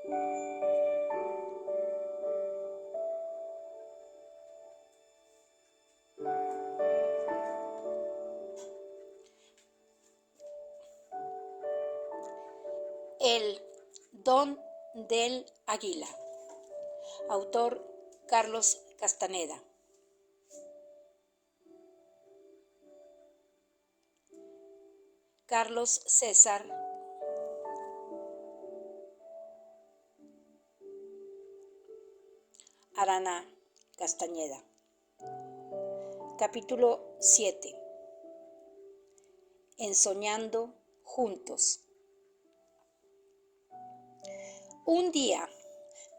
El don del águila. Autor Carlos Castaneda. Carlos César Arana Castañeda. Capítulo 7. Ensoñando juntos. Un día,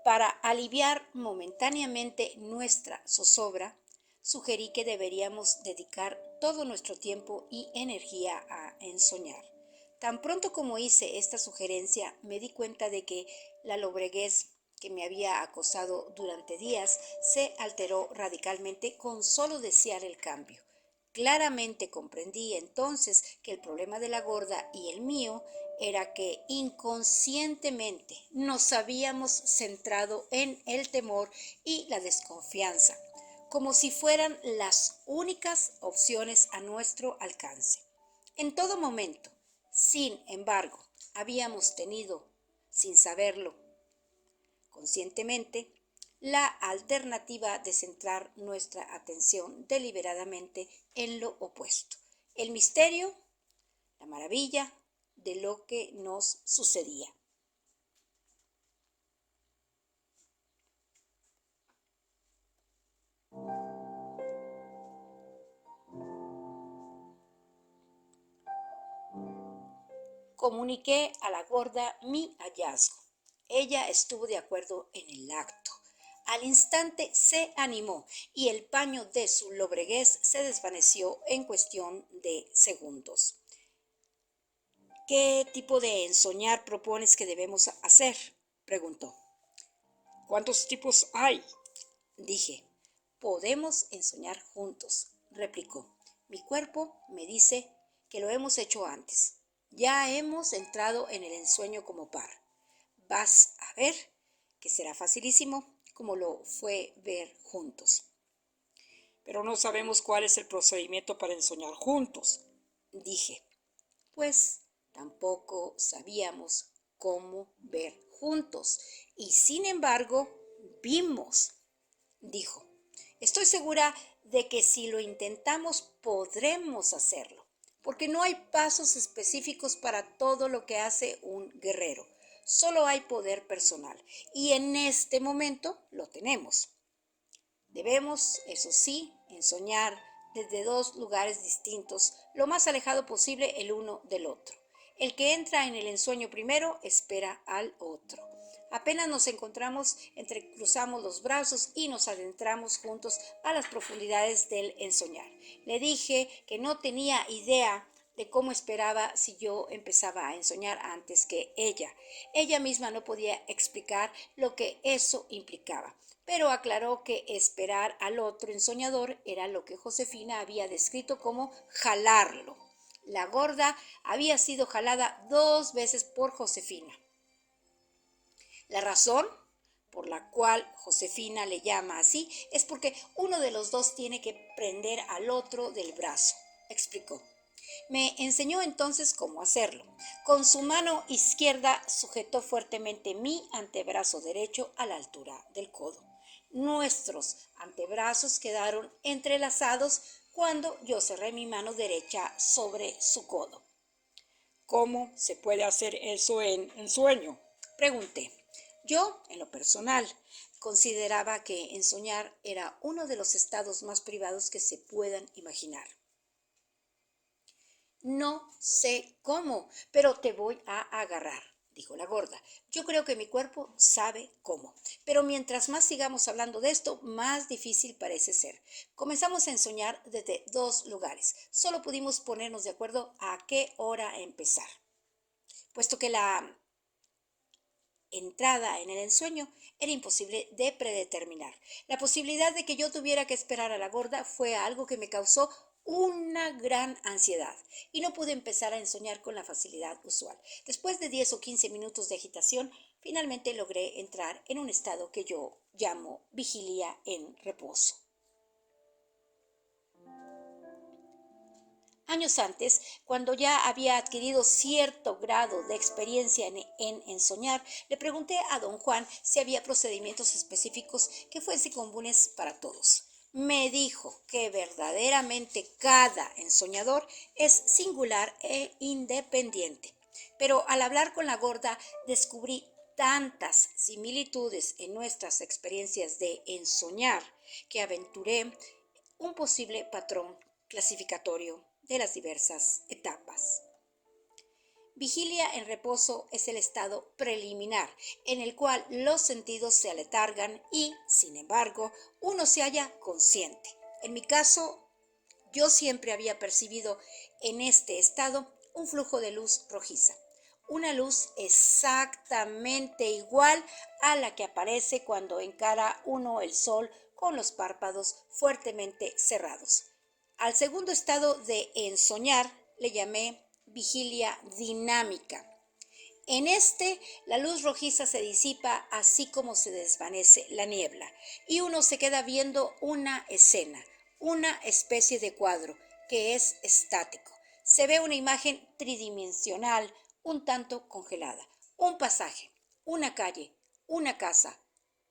para aliviar momentáneamente nuestra zozobra, sugerí que deberíamos dedicar todo nuestro tiempo y energía a ensoñar. Tan pronto como hice esta sugerencia, me di cuenta de que la lobreguez que me había acosado durante días se alteró radicalmente con solo desear el cambio. Claramente comprendí entonces que el problema de la gorda y el mío era que inconscientemente nos habíamos centrado en el temor y la desconfianza, como si fueran las únicas opciones a nuestro alcance. En todo momento, sin embargo, habíamos tenido, sin saberlo conscientemente, la alternativa de centrar nuestra atención deliberadamente en lo opuesto, el misterio, la maravilla de lo que nos sucedía. Comuniqué a la gorda mi hallazgo. Ella estuvo de acuerdo en el acto. Al instante se animó y el paño de su lobreguez se desvaneció en cuestión de segundos. ¿Qué tipo de ensoñar propones que debemos hacer?, preguntó. ¿Cuántos tipos hay?, dije. Podemos ensoñar juntos, replicó. Mi cuerpo me dice que lo hemos hecho antes. Ya hemos entrado en el ensueño como par. Vas a ver que será facilísimo como lo fue ver juntos. Pero no sabemos cuál es el procedimiento para ensoñar juntos, dije. Pues tampoco sabíamos cómo ver juntos y sin embargo vimos, dijo. Estoy segura de que si lo intentamos podremos hacerlo, porque no hay pasos específicos para todo lo que hace un guerrero. Solo hay poder personal y en este momento lo tenemos. Debemos, eso sí, ensoñar desde dos lugares distintos, lo más alejado posible el uno del otro. El que entra en el ensueño primero espera al otro. Apenas nos encontramos, entrecruzamos los brazos y nos adentramos juntos a las profundidades del ensoñar. Le dije que no tenía idea de cómo esperaba si yo empezaba a ensoñar antes que ella. Ella misma no podía explicar lo que eso implicaba, pero aclaró que esperar al otro ensoñador era lo que Josefina había descrito como jalarlo. La gorda había sido jalada 2 veces por Josefina. La razón por la cual Josefina le llama así es porque uno de los dos tiene que prender al otro del brazo, explicó. Me enseñó entonces cómo hacerlo. Con su mano izquierda sujetó fuertemente mi antebrazo derecho a la altura del codo. Nuestros antebrazos quedaron entrelazados cuando yo cerré mi mano derecha sobre su codo. ¿Cómo se puede hacer eso en ensueño?, pregunté. Yo, en lo personal, consideraba que ensoñar era uno de los estados más privados que se puedan imaginar. No sé cómo, pero te voy a agarrar, dijo la gorda. Yo creo que mi cuerpo sabe cómo, pero mientras más sigamos hablando de esto, más difícil parece ser. Comenzamos a ensoñar desde 2 lugares. Solo pudimos ponernos de acuerdo a qué hora empezar, puesto que la entrada en el ensueño era imposible de predeterminar. La posibilidad de que yo tuviera que esperar a la gorda fue algo que me causó una gran ansiedad y no pude empezar a ensoñar con la facilidad usual. Después de 10 o 15 minutos de agitación, finalmente logré entrar en un estado que yo llamo vigilia en reposo. Años antes, cuando ya había adquirido cierto grado de experiencia en ensoñar, le pregunté a don Juan si había procedimientos específicos que fuesen comunes para todos. Me dijo que verdaderamente cada ensoñador es singular e independiente. Pero al hablar con la gorda descubrí tantas similitudes en nuestras experiencias de ensoñar que aventuré un posible patrón clasificatorio de las diversas etapas. Vigilia en reposo es el estado preliminar en el cual los sentidos se aletargan y, sin embargo, uno se halla consciente. En mi caso, yo siempre había percibido en este estado un flujo de luz rojiza, una luz exactamente igual a la que aparece cuando encara uno el sol con los párpados fuertemente cerrados. Al segundo estado de ensoñar le llamé vigilia dinámica. En este, la luz rojiza se disipa así como se desvanece la niebla y uno se queda viendo una escena, una especie de cuadro que es estático. Se ve una imagen tridimensional un tanto congelada, un pasaje, una calle, una casa,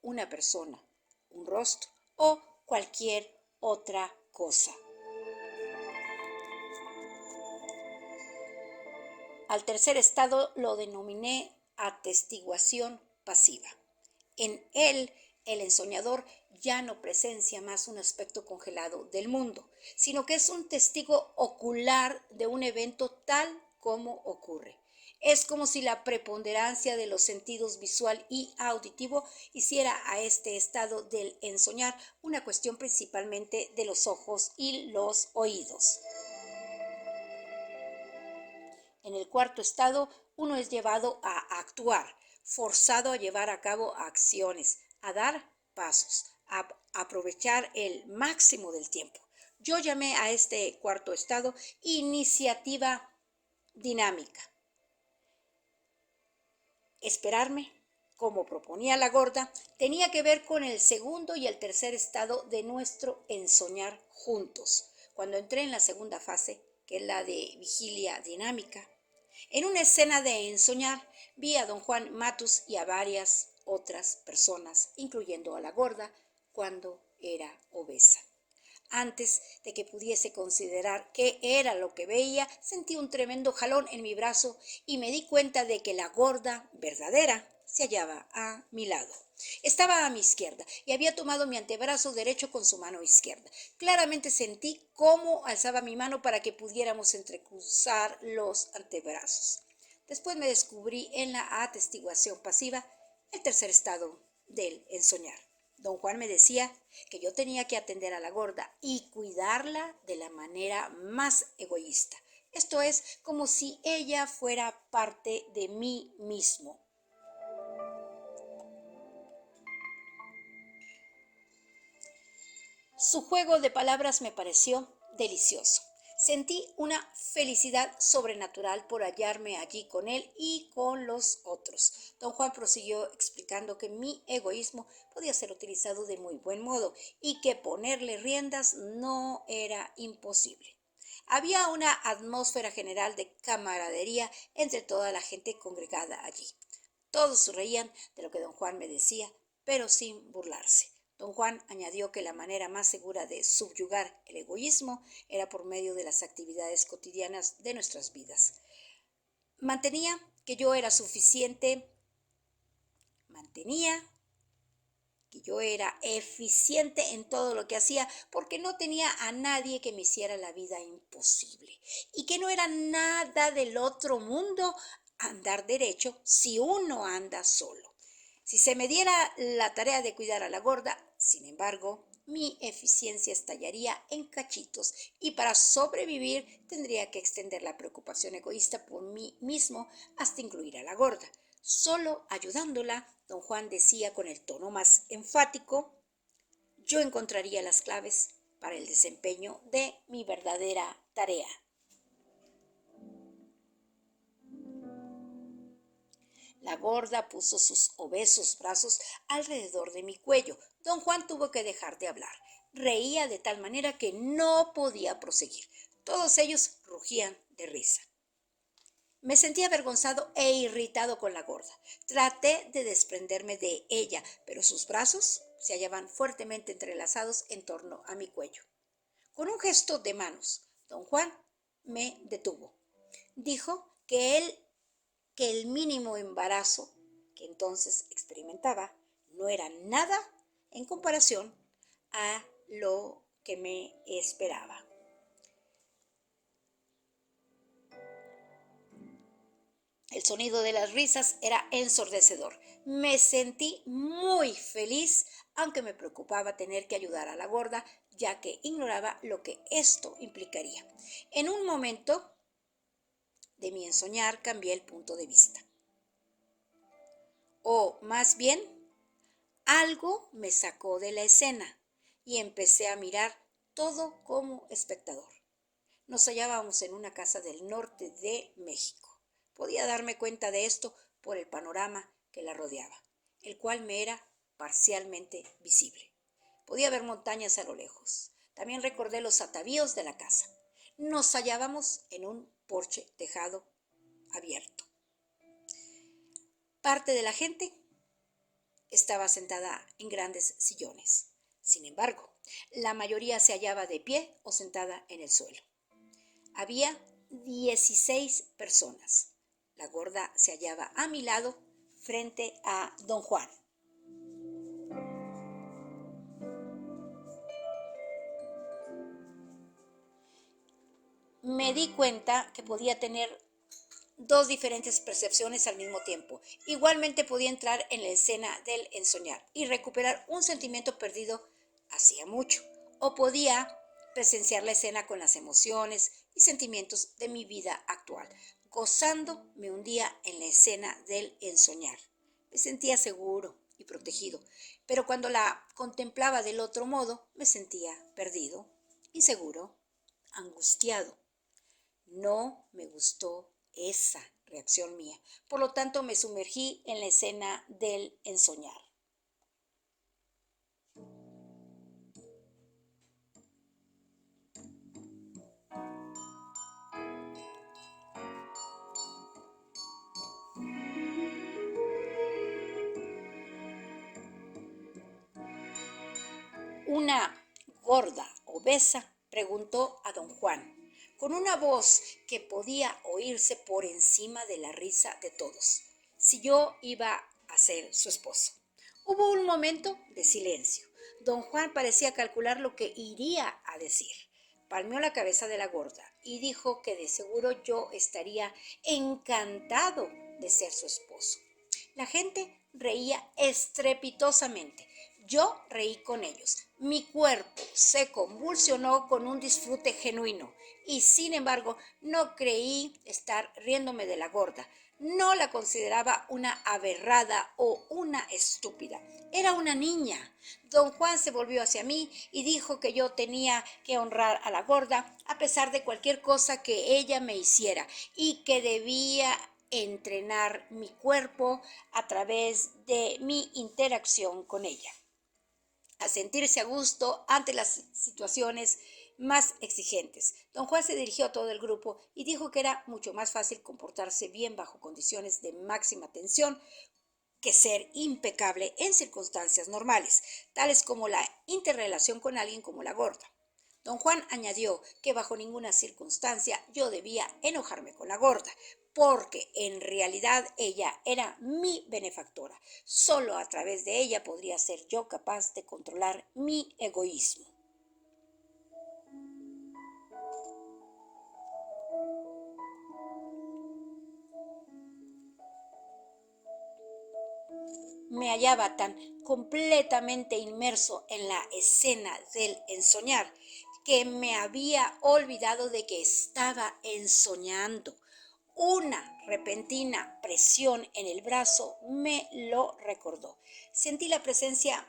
una persona, un rostro o cualquier otra cosa. Al tercer estado lo denominé atestiguación pasiva. En él, el ensoñador ya no presencia más un aspecto congelado del mundo, sino que es un testigo ocular de un evento tal como ocurre. Es como si la preponderancia de los sentidos visual y auditivo hiciera a este estado del ensoñar una cuestión principalmente de los ojos y los oídos. En el cuarto estado, uno es llevado a actuar, forzado a llevar a cabo acciones, a dar pasos, a aprovechar el máximo del tiempo. Yo llamé a este cuarto estado iniciativa dinámica. Esperarme, como proponía la gorda, tenía que ver con el segundo y el tercer estado de nuestro ensoñar juntos. Cuando entré en la segunda fase, que es la de vigilia dinámica, en una escena de ensoñar vi a don Juan Matus y a varias otras personas, incluyendo a la gorda, cuando era obesa. Antes de que pudiese considerar qué era lo que veía, sentí un tremendo jalón en mi brazo y me di cuenta de que la gorda verdadera se hallaba a mi lado. Estaba a mi izquierda y había tomado mi antebrazo derecho con su mano izquierda. Claramente sentí cómo alzaba mi mano para que pudiéramos entrecruzar los antebrazos. Después me descubrí en la atestiguación pasiva, el tercer estado del ensoñar. Don Juan me decía que yo tenía que atender a la gorda y cuidarla de la manera más egoísta. Esto es como si ella fuera parte de mí mismo. Su juego de palabras me pareció delicioso. Sentí una felicidad sobrenatural por hallarme allí con él y con los otros. Don Juan prosiguió explicando que mi egoísmo podía ser utilizado de muy buen modo y que ponerle riendas no era imposible. Había una atmósfera general de camaradería entre toda la gente congregada allí. Todos reían de lo que don Juan me decía, pero sin burlarse. Don Juan añadió que la manera más segura de subyugar el egoísmo era por medio de las actividades cotidianas de nuestras vidas. Mantenía que yo era eficiente en todo lo que hacía porque no tenía a nadie que me hiciera la vida imposible y que no era nada del otro mundo andar derecho si uno anda solo. Si se me diera la tarea de cuidar a la gorda, sin embargo, mi eficiencia estallaría en cachitos y para sobrevivir tendría que extender la preocupación egoísta por mí mismo hasta incluir a la gorda. Solo ayudándola, don Juan decía con el tono más enfático, yo encontraría las claves para el desempeño de mi verdadera tarea. La gorda puso sus obesos brazos alrededor de mi cuello. Don Juan tuvo que dejar de hablar. Reía de tal manera que no podía proseguir. Todos ellos rugían de risa. Me sentí avergonzado e irritado con la gorda. Traté de desprenderme de ella, pero sus brazos se hallaban fuertemente entrelazados en torno a mi cuello. Con un gesto de manos, don Juan me detuvo. Dijo que el mínimo embarazo que entonces experimentaba no era nada en comparación a lo que me esperaba. El sonido de las risas era ensordecedor. Me sentí muy feliz, aunque me preocupaba tener que ayudar a la gorda, ya que ignoraba lo que esto implicaría. En un momento de mi ensoñar cambié el punto de vista. O más bien, algo me sacó de la escena y empecé a mirar todo como espectador. Nos hallábamos en una casa del norte de México. Podía darme cuenta de esto por el panorama que la rodeaba, el cual me era parcialmente visible. Podía ver montañas a lo lejos. También recordé los atavíos de la casa. Nos hallábamos en un porche tejado abierto. Parte de la gente estaba sentada en grandes sillones. Sin embargo, la mayoría se hallaba de pie o sentada en el suelo. Había 16 personas. La gorda se hallaba a mi lado frente a don Juan. Me di cuenta que podía tener dos diferentes percepciones al mismo tiempo. Igualmente podía entrar en la escena del ensoñar y recuperar un sentimiento perdido hacía mucho. O podía presenciar la escena con las emociones y sentimientos de mi vida actual. Gozando me hundía en la escena del ensoñar. Me sentía seguro y protegido, pero cuando la contemplaba del otro modo me sentía perdido, inseguro, angustiado. No me gustó esa reacción mía. Por lo tanto, me sumergí en la escena del ensoñar. Una gorda obesa preguntó a don Juan, con una voz que podía oírse por encima de la risa de todos, si yo iba a ser su esposo. Hubo un momento de silencio. Don Juan parecía calcular lo que iría a decir. Palmeó la cabeza de la gorda y dijo que de seguro yo estaría encantado de ser su esposo. La gente reía estrepitosamente. Yo reí con ellos. Mi cuerpo se convulsionó con un disfrute genuino y sin embargo no creí estar riéndome de la gorda. No la consideraba una aberrada o una estúpida. Era una niña. Don Juan se volvió hacia mí y dijo que yo tenía que honrar a la gorda a pesar de cualquier cosa que ella me hiciera y que debía entrenar mi cuerpo a través de mi interacción con ella, a sentirse a gusto ante las situaciones más exigentes. Don Juan se dirigió a todo el grupo y dijo que era mucho más fácil comportarse bien bajo condiciones de máxima tensión que ser impecable en circunstancias normales, tales como la interrelación con alguien como la gorda. Don Juan añadió que bajo ninguna circunstancia yo debía enojarme con la gorda, porque en realidad ella era mi benefactora. Solo a través de ella podría ser yo capaz de controlar mi egoísmo. Me hallaba tan completamente inmerso en la escena del ensoñar que me había olvidado de que estaba ensoñando. Una repentina presión en el brazo me lo recordó. Sentí la presencia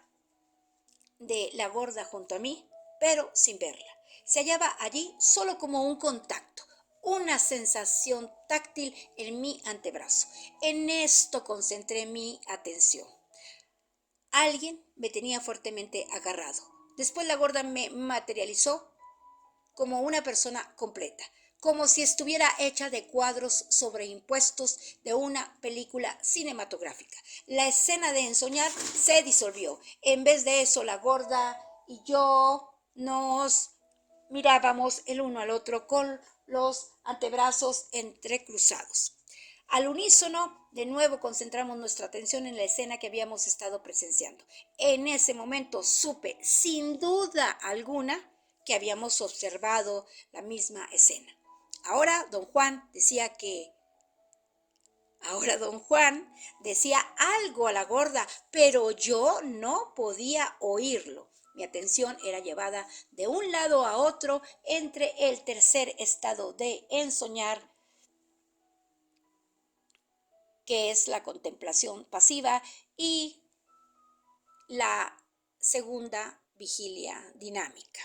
de la gorda junto a mí pero sin verla. Se hallaba allí solo como un contacto, una sensación táctil en mi antebrazo. En esto concentré mi atención. Alguien me tenía fuertemente agarrado. Después la gorda me materializó como una persona completa, como si estuviera hecha de cuadros sobreimpuestos de una película cinematográfica. La escena de ensoñar se disolvió. En vez de eso, la gorda y yo nos mirábamos el uno al otro con los antebrazos entrecruzados. Al unísono, de nuevo concentramos nuestra atención en la escena que habíamos estado presenciando. En ese momento supe, sin duda alguna, que habíamos observado la misma escena. Ahora don Juan decía que Ahora don Juan decía algo a la gorda, pero yo no podía oírlo. Mi atención era llevada de un lado a otro entre el tercer estado de ensoñar, que es la contemplación pasiva, y la segunda vigilia dinámica.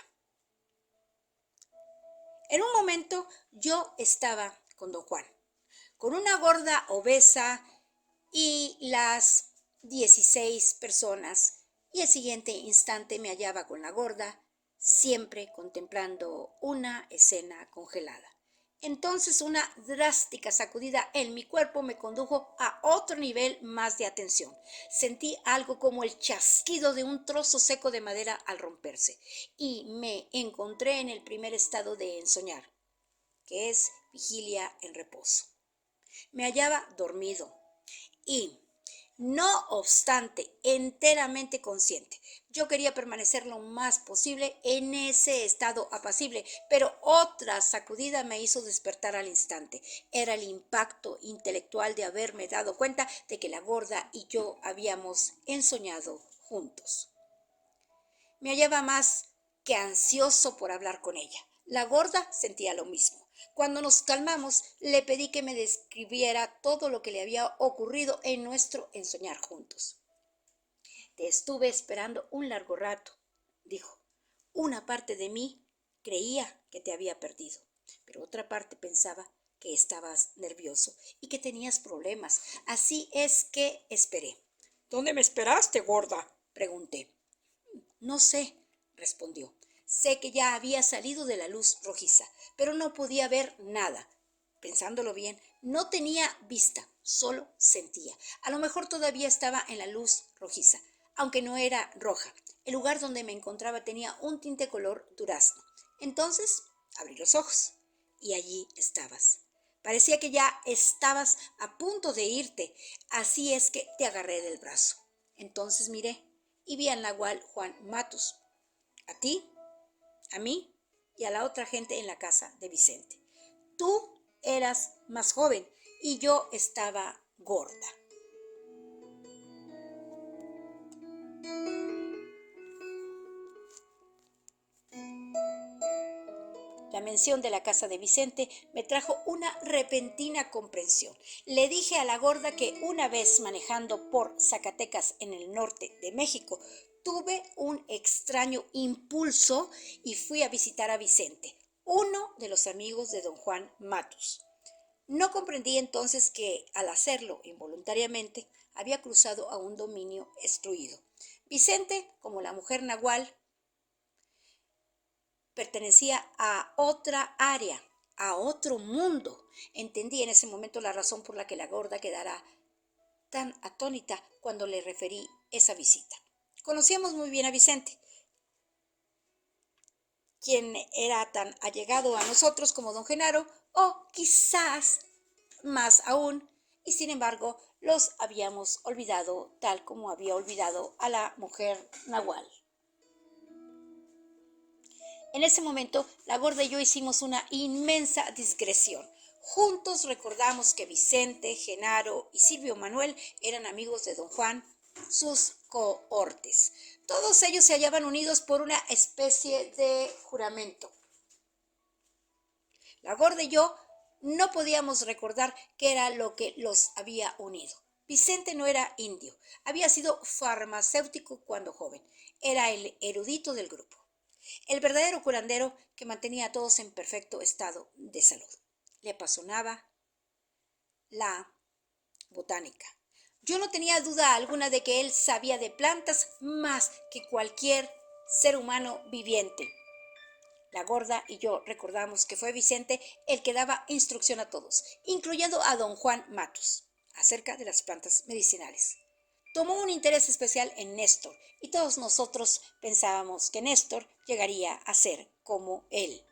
En un momento yo estaba con don Juan, con una gorda obesa y las 16 personas, y el siguiente instante me hallaba con la gorda, siempre contemplando una escena congelada. Entonces una drástica sacudida en mi cuerpo me condujo a otro nivel más de atención. Sentí algo como el chasquido de un trozo seco de madera al romperse, y me encontré en el primer estado de ensoñar, que es vigilia en reposo. Me hallaba dormido y, no obstante, enteramente consciente. Yo quería permanecer lo más posible en ese estado apacible, pero otra sacudida me hizo despertar al instante. Era el impacto intelectual de haberme dado cuenta de que la gorda y yo habíamos ensoñado juntos. Me hallaba más que ansioso por hablar con ella. La gorda sentía lo mismo. Cuando nos calmamos, le pedí que me describiera todo lo que le había ocurrido en nuestro ensoñar juntos. Te estuve esperando un largo rato, dijo. Una parte de mí creía que te había perdido, pero otra parte pensaba que estabas nervioso y que tenías problemas. Así es que esperé. ¿Dónde me esperaste, gorda?, pregunté. No sé, respondió. Sé que ya había salido de la luz rojiza, pero no podía ver nada. Pensándolo bien, no tenía vista, solo sentía. A lo mejor todavía estaba en la luz rojiza, aunque no era roja. El lugar donde me encontraba tenía un tinte color durazno. Entonces abrí los ojos y allí estabas. Parecía que ya estabas a punto de irte, así es que te agarré del brazo. Entonces miré y vi al nahual Juan Matus, a ti, a mí y a la otra gente en la casa de Vicente. Tú eras más joven y yo estaba gorda. La mención de la casa de Vicente me trajo una repentina comprensión. Le dije a la gorda que una vez manejando por Zacatecas en el norte de México, tuve un extraño impulso y fui a visitar a Vicente, uno de los amigos de don Juan Matus. No comprendí entonces que, al hacerlo involuntariamente, había cruzado a un dominio excluido. Vicente, como la mujer nahual, pertenecía a otra área, a otro mundo. Entendí en ese momento la razón por la que la gorda quedara tan atónita cuando le referí esa visita. Conocíamos muy bien a Vicente, quien era tan allegado a nosotros como don Genaro, o quizás más aún, y sin embargo los habíamos olvidado tal como había olvidado a la mujer nahual. En ese momento, la gorda y yo hicimos una inmensa digresión. Juntos recordamos que Vicente, Genaro y Silvio Manuel eran amigos de don Juan, sus cohortes. Todos ellos se hallaban unidos por una especie de juramento. La gorda y yo no podíamos recordar qué era lo que los había unido. Vicente no era indio, había sido farmacéutico cuando joven, era el erudito del grupo. el verdadero curandero que mantenía a todos en perfecto estado de salud. Le apasionaba la botánica. Yo no tenía duda alguna de que él sabía de plantas más que cualquier ser humano viviente. La gorda y yo recordamos que fue Vicente el que daba instrucción a todos, incluyendo a don Juan Matus, acerca de las plantas medicinales. Tomó un interés especial en Néstor y todos nosotros pensábamos que Néstor llegaría a ser como él.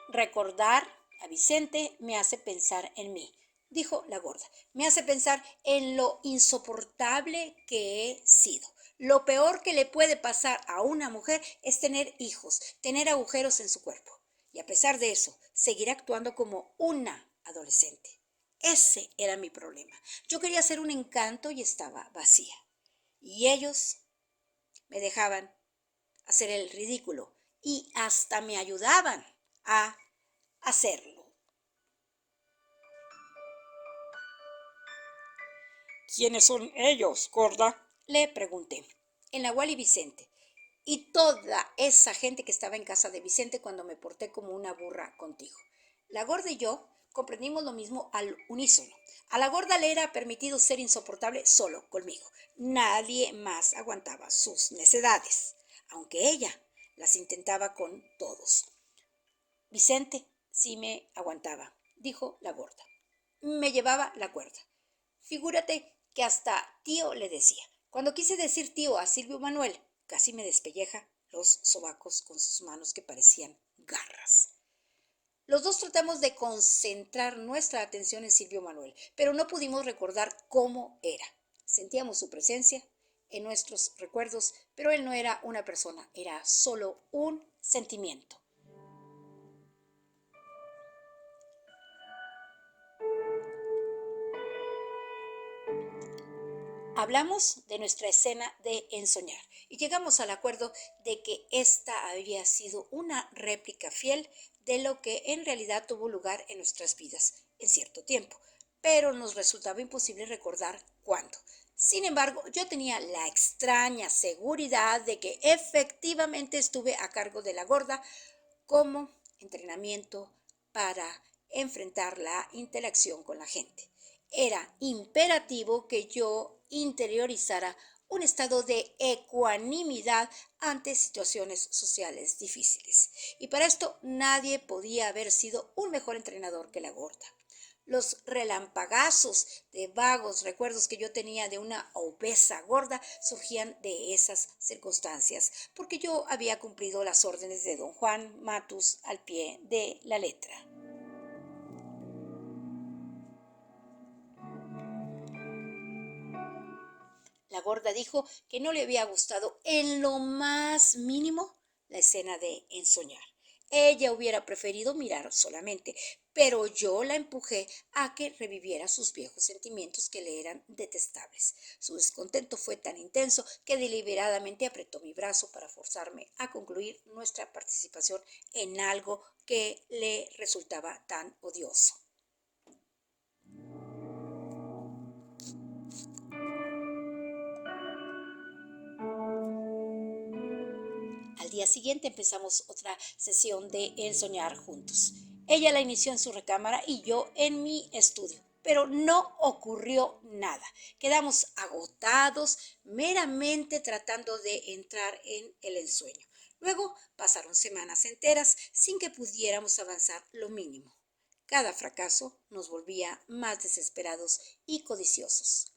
Recordar a Vicente me hace pensar en mí, dijo la gorda. Me hace pensar en lo insoportable que he sido. Lo peor que le puede pasar a una mujer es tener hijos, tener agujeros en su cuerpo. Y a pesar de eso, seguir actuando como una adolescente. Ese era mi problema. Yo quería ser un encanto y estaba vacía. Y ellos me dejaban hacer el ridículo y hasta me ayudaban a hacerlo. ¿Quiénes son ellos, gorda? Le pregunté. El Nahual y Vicente. Y toda esa gente que estaba en casa de Vicente cuando me porté como una burra contigo. La gorda y yo comprendimos lo mismo al unísono. A la gorda le era permitido ser insoportable solo conmigo. Nadie más aguantaba sus necedades, aunque ella las intentaba con todos. Vicente sí me aguantaba, dijo la gorda. Me llevaba la cuerda. Figúrate que hasta tío le decía. Cuando quise decir tío a Silvio Manuel, casi me despelleja los sobacos con sus manos que parecían garras. Los dos tratamos de concentrar nuestra atención en Silvio Manuel, pero no pudimos recordar cómo era. Sentíamos su presencia en nuestros recuerdos, pero él no era una persona, era solo un sentimiento. Hablamos de nuestra escena de ensoñar y llegamos al acuerdo de que esta había sido una réplica fiel de lo que en realidad tuvo lugar en nuestras vidas en cierto tiempo, pero nos resultaba imposible recordar cuándo. Sin embargo, yo tenía la extraña seguridad de que efectivamente estuve a cargo de la gorda como entrenamiento para enfrentar la interacción con la gente. Era imperativo que yo interiorizara un estado de ecuanimidad ante situaciones sociales difíciles. Y para esto nadie podía haber sido un mejor entrenador que la gorda. Los relampagazos de vagos recuerdos que yo tenía de una obesa gorda surgían de esas circunstancias, porque yo había cumplido las órdenes de don Juan Matus al pie de la letra. La gorda dijo que no le había gustado en lo más mínimo la escena de ensoñar. Ella hubiera preferido mirar solamente, pero yo la empujé a que reviviera sus viejos sentimientos que le eran detestables. Su descontento fue tan intenso que deliberadamente apretó mi brazo para forzarme a concluir nuestra participación en algo que le resultaba tan odioso. Al día siguiente empezamos otra sesión de ensoñar juntos. Ella la inició en su recámara y yo en mi estudio, pero no ocurrió nada. Quedamos agotados, meramente tratando de entrar en el ensueño. Luego pasaron semanas enteras sin que pudiéramos avanzar lo mínimo. Cada fracaso nos volvía más desesperados y codiciosos.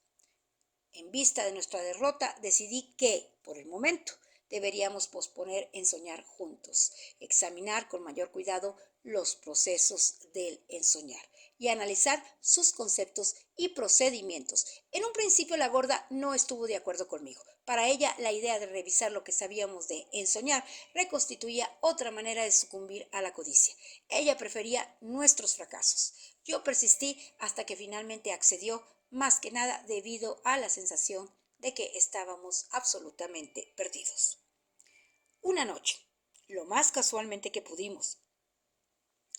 En vista de nuestra derrota, decidí que, por el momento, deberíamos posponer ensoñar juntos, examinar con mayor cuidado los procesos del ensoñar y analizar sus conceptos y procedimientos. En un principio la gorda no estuvo de acuerdo conmigo. Para ella la idea de revisar lo que sabíamos de ensoñar reconstituía otra manera de sucumbir a la codicia. Ella prefería nuestros fracasos. Yo persistí hasta que finalmente accedió, más que nada debido a la sensación de que estábamos absolutamente perdidos. Una noche, lo más casualmente que pudimos,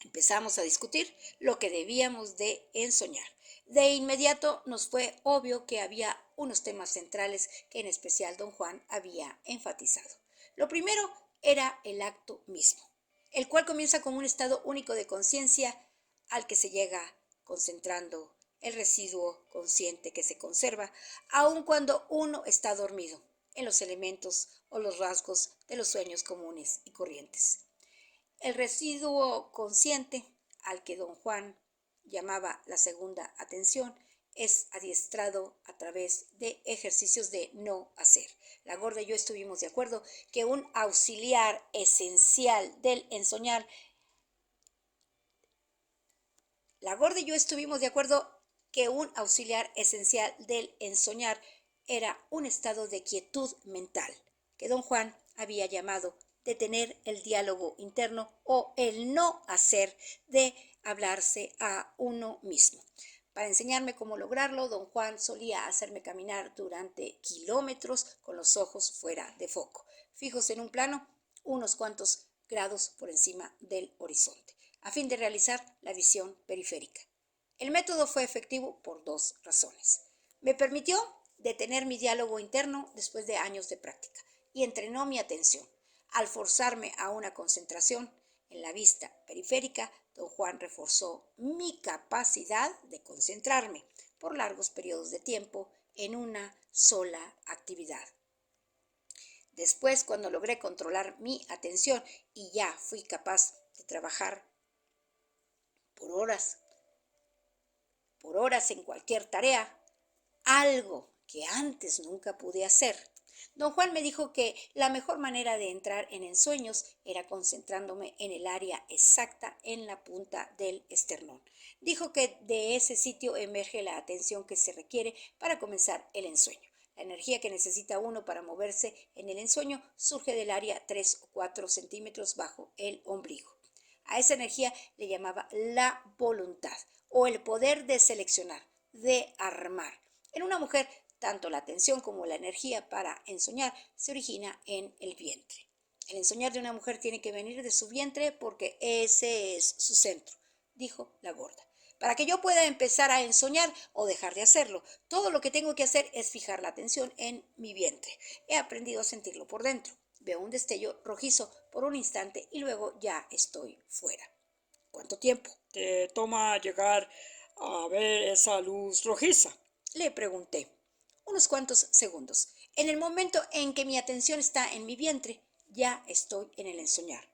Empezamos a discutir lo que debíamos de ensoñar. De inmediato nos fue obvio que había unos temas centrales que en especial don Juan había enfatizado. Lo primero era el acto mismo, el cual comienza como un estado único de conciencia al que se llega concentrando el residuo consciente que se conserva, aun cuando uno está dormido, en los elementos o los rasgos de los sueños comunes y corrientes. El residuo consciente, al que don Juan llamaba la segunda atención, es adiestrado a través de ejercicios de no hacer. La gorda y yo estuvimos de acuerdo que un auxiliar esencial del ensoñar, la gorda y yo estuvimos de acuerdo que un auxiliar esencial del ensoñar era un estado de quietud mental, que don Juan había llamado de tener el diálogo interno o el no hacer de hablarse a uno mismo. Para enseñarme cómo lograrlo, don Juan solía hacerme caminar durante kilómetros con los ojos fuera de foco, fijos en un plano unos cuantos grados por encima del horizonte, a fin de realizar la visión periférica. El método fue efectivo por dos razones. Me permitió detener mi diálogo interno después de años de práctica y entrenó mi atención. Al forzarme a una concentración en la vista periférica, don Juan reforzó mi capacidad de concentrarme por largos periodos de tiempo en una sola actividad. Después, cuando logré controlar mi atención y ya fui capaz de trabajar por horas en cualquier tarea, algo que antes nunca pude hacer. Don Juan me dijo que la mejor manera de entrar en ensueños era concentrándome en el área exacta en la punta del esternón. Dijo que de ese sitio emerge la atención que se requiere para comenzar el ensueño. La energía que necesita uno para moverse en el ensueño surge del área 3 o 4 centímetros bajo el ombligo. A esa energía le llamaba la voluntad o el poder de seleccionar, de armar. En una mujer, tanto la atención como la energía para ensoñar se origina en el vientre. El ensoñar de una mujer tiene que venir de su vientre porque ese es su centro, dijo la gorda. Para que yo pueda empezar a ensoñar o dejar de hacerlo, todo lo que tengo que hacer es fijar la atención en mi vientre. He aprendido a sentirlo por dentro. Veo un destello rojizo por un instante y luego ya estoy fuera. ¿Cuánto tiempo te toma llegar a ver esa luz rojiza? Le pregunté. Unos cuantos segundos. En el momento en que mi atención está en mi vientre, ya estoy en el ensoñar.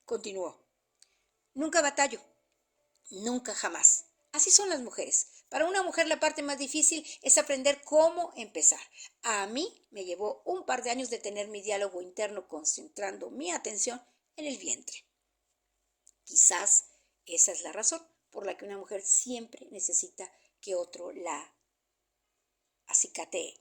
Continuó. Nunca batallo. Nunca jamás. Así son las mujeres. Para una mujer la parte más difícil es aprender cómo empezar. A mí me llevó un par de años de tener mi diálogo interno concentrando mi atención en el vientre. Quizás esa es la razón por la que una mujer siempre necesita que otro la acicatee.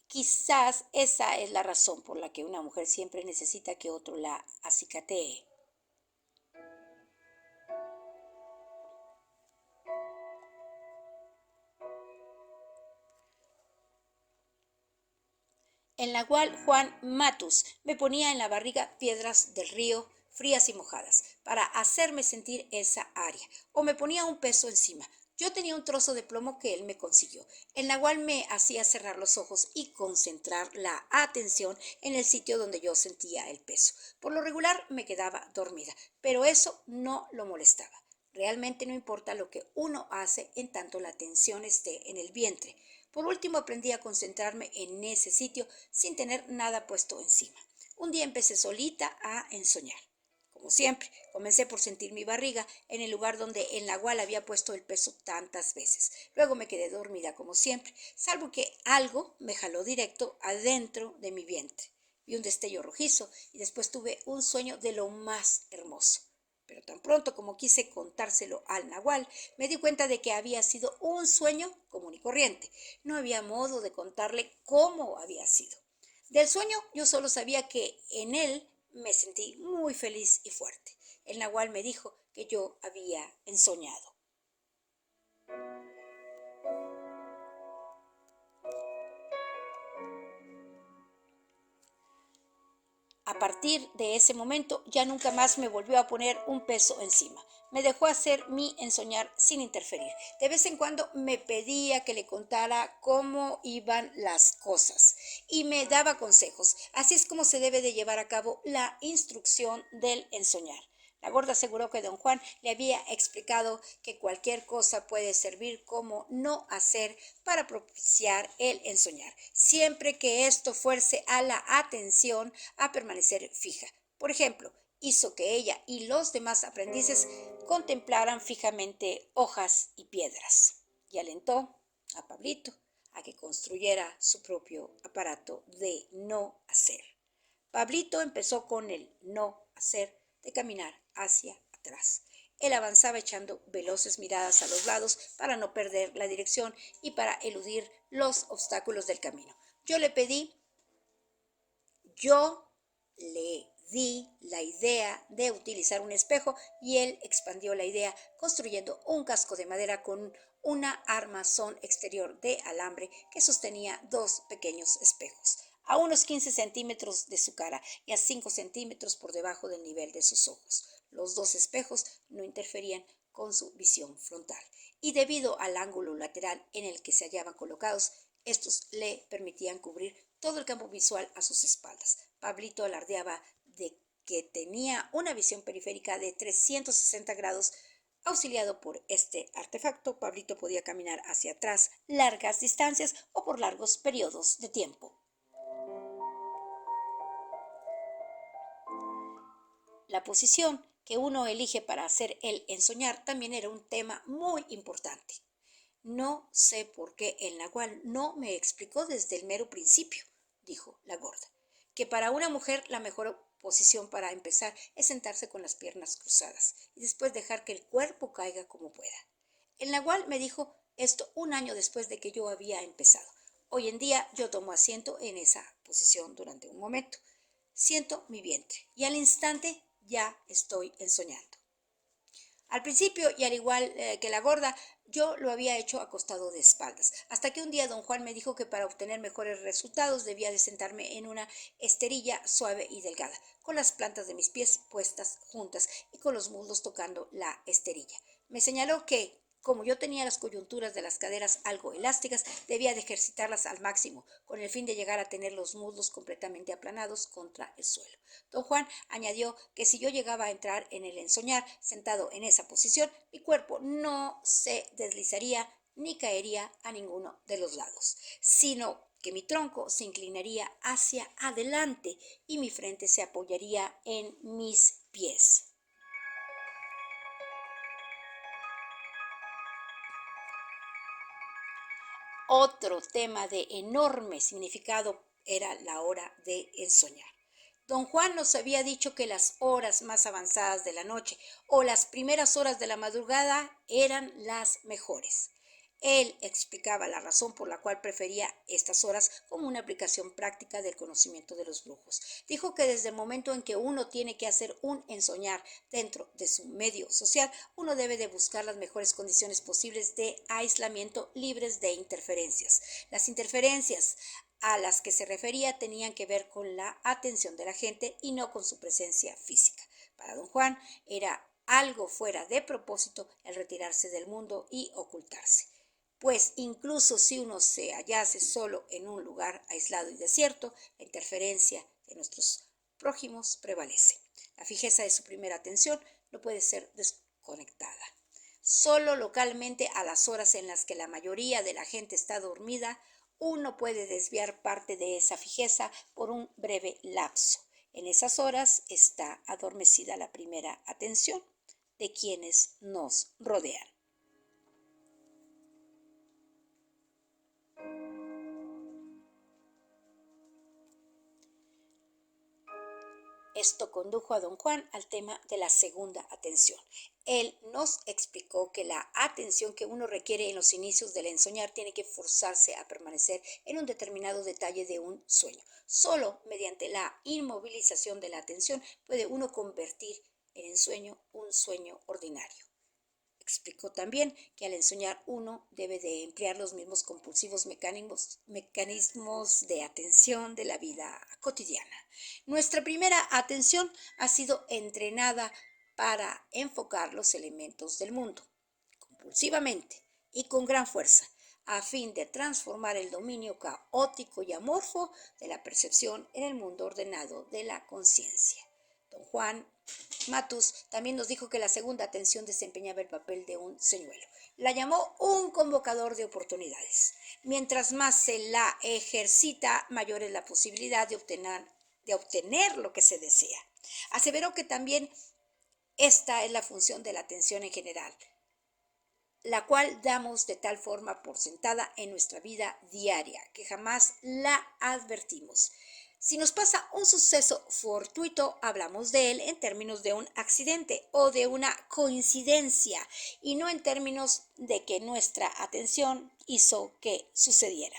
Quizás esa es la razón por la que una mujer siempre necesita que otro la acicatee. En la cual Juan Matus me ponía en la barriga piedras del río frías y mojadas para hacerme sentir esa área, o me ponía un peso encima. Yo tenía un trozo de plomo que él me consiguió, en la cual me hacía cerrar los ojos y concentrar la atención en el sitio donde yo sentía el peso. Por lo regular me quedaba dormida, pero eso no lo molestaba. Realmente no importa lo que uno hace en tanto la atención esté en el vientre. Por último, aprendí a concentrarme en ese sitio sin tener nada puesto encima. Un día empecé solita a ensoñar. Como siempre, comencé por sentir mi barriga en el lugar donde en la cual había puesto el peso tantas veces. Luego me quedé dormida como siempre, salvo que algo me jaló directo adentro de mi vientre. Vi un destello rojizo y después tuve un sueño de lo más hermoso. Pero tan pronto como quise contárselo al nahual, me di cuenta de que había sido un sueño común y corriente. No había modo de contarle cómo había sido. Del sueño yo solo sabía que en él me sentí muy feliz y fuerte. El nahual me dijo que yo había ensoñado. A partir de ese momento ya nunca más me volvió a poner un peso encima. Me dejó hacer mi ensoñar sin interferir. De vez en cuando me pedía que le contara cómo iban las cosas y me daba consejos. Así es como se debe de llevar a cabo la instrucción del ensoñar. La gorda aseguró que don Juan le había explicado que cualquier cosa puede servir como no hacer para propiciar el ensoñar, siempre que esto fuerce a la atención a permanecer fija. Por ejemplo, hizo que ella y los demás aprendices contemplaran fijamente hojas y piedras y alentó a Pablito a que construyera su propio aparato de no hacer. Pablito empezó con el no hacer de caminar hacia atrás. Él avanzaba echando veloces miradas a los lados para no perder la dirección y para eludir los obstáculos del camino. Yo le di la idea de utilizar un espejo y él expandió la idea construyendo un casco de madera con una armazón exterior de alambre que sostenía dos pequeños espejos, a unos 15 centímetros de su cara y a 5 centímetros por debajo del nivel de sus ojos. Los dos espejos no interferían con su visión frontal y debido al ángulo lateral en el que se hallaban colocados, estos le permitían cubrir todo el campo visual a sus espaldas. Pablito alardeaba de que tenía una visión periférica de 360 grados. Auxiliado por este artefacto, Pablito podía caminar hacia atrás largas distancias o por largos periodos de tiempo. La posición que uno elige para hacer el ensoñar también era un tema muy importante. No sé por qué el nagual no me explicó desde el mero principio, dijo la gorda, que para una mujer la mejor posición para empezar es sentarse con las piernas cruzadas y después dejar que el cuerpo caiga como pueda. El nagual me dijo esto un año después de que yo había empezado. Hoy en día yo tomo asiento en esa posición durante un momento. Siento mi vientre y al instante ya estoy ensoñando. Al principio, y al igual que la gorda, yo lo había hecho acostado de espaldas, hasta que un día don Juan me dijo que para obtener mejores resultados debía de sentarme en una esterilla suave y delgada, con las plantas de mis pies puestas juntas y con los muslos tocando la esterilla. Me señaló que, como yo tenía las coyunturas de las caderas algo elásticas, debía de ejercitarlas al máximo, con el fin de llegar a tener los muslos completamente aplanados contra el suelo. Don Juan añadió que si yo llegaba a entrar en el ensoñar sentado en esa posición, mi cuerpo no se deslizaría ni caería a ninguno de los lados, sino que mi tronco se inclinaría hacia adelante y mi frente se apoyaría en mis pies. Otro tema de enorme significado era la hora de ensoñar. Don Juan nos había dicho que las horas más avanzadas de la noche o las primeras horas de la madrugada eran las mejores. Él explicaba la razón por la cual prefería estas horas como una aplicación práctica del conocimiento de los brujos. Dijo que desde el momento en que uno tiene que hacer un ensoñar dentro de su medio social, uno debe de buscar las mejores condiciones posibles de aislamiento libres de interferencias. Las interferencias a las que se refería tenían que ver con la atención de la gente y no con su presencia física. Para don Juan era algo fuera de propósito el retirarse del mundo y ocultarse, pues incluso si uno se hallase solo en un lugar aislado y desierto, la interferencia de nuestros prójimos prevalece. La fijeza de su primera atención no puede ser desconectada. Solo localmente a las horas en las que la mayoría de la gente está dormida, uno puede desviar parte de esa fijeza por un breve lapso. En esas horas está adormecida la primera atención de quienes nos rodean. Esto condujo a don Juan al tema de la segunda atención. Él nos explicó que la atención que uno requiere en los inicios del ensoñar tiene que forzarse a permanecer en un determinado detalle de un sueño. Solo mediante la inmovilización de la atención puede uno convertir en ensueño un sueño ordinario. Explicó también que al ensoñar uno debe de emplear los mismos compulsivos mecanismos de atención de la vida cotidiana. Nuestra primera atención ha sido entrenada para enfocar los elementos del mundo, compulsivamente y con gran fuerza, a fin de transformar el dominio caótico y amorfo de la percepción en el mundo ordenado de la conciencia. Don Juan Matus también nos dijo que la segunda atención desempeñaba el papel de un señuelo. La llamó un convocador de oportunidades. Mientras más se la ejercita, mayor es la posibilidad de obtener lo que se desea. Aseveró que también esta es la función de la atención en general, la cual damos de tal forma por sentada en nuestra vida diaria, que jamás la advertimos. Si nos pasa un suceso fortuito, hablamos de él en términos de un accidente o de una coincidencia y no en términos de que nuestra atención hizo que sucediera.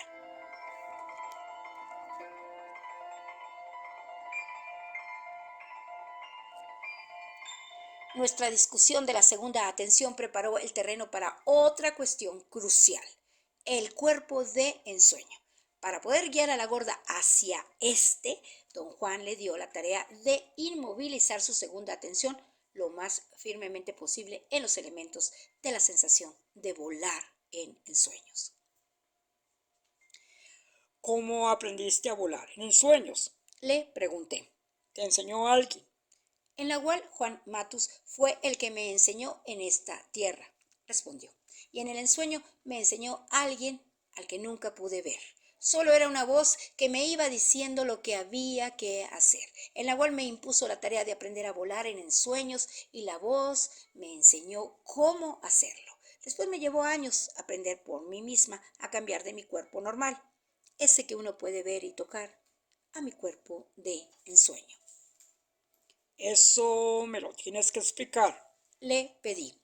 Nuestra discusión de la segunda atención preparó el terreno para otra cuestión crucial, el cuerpo de ensueño. Para poder guiar a la gorda hacia don Juan le dio la tarea de inmovilizar su segunda atención lo más firmemente posible en los elementos de la sensación de volar en ensueños. ¿Cómo aprendiste a volar en sueños? Le pregunté. ¿Te enseñó alguien? En la cual Juan Matus fue el que me enseñó en esta tierra, respondió. Y en el ensueño me enseñó alguien al que nunca pude ver. Solo era una voz que me iba diciendo lo que había que hacer. En la cual me impuso la tarea de aprender a volar en ensueños y la voz me enseñó cómo hacerlo. Después me llevó años aprender por mí misma a cambiar de mi cuerpo normal, ese que uno puede ver y tocar, a mi cuerpo de ensueño. Eso me lo tienes que explicar. Le pedí.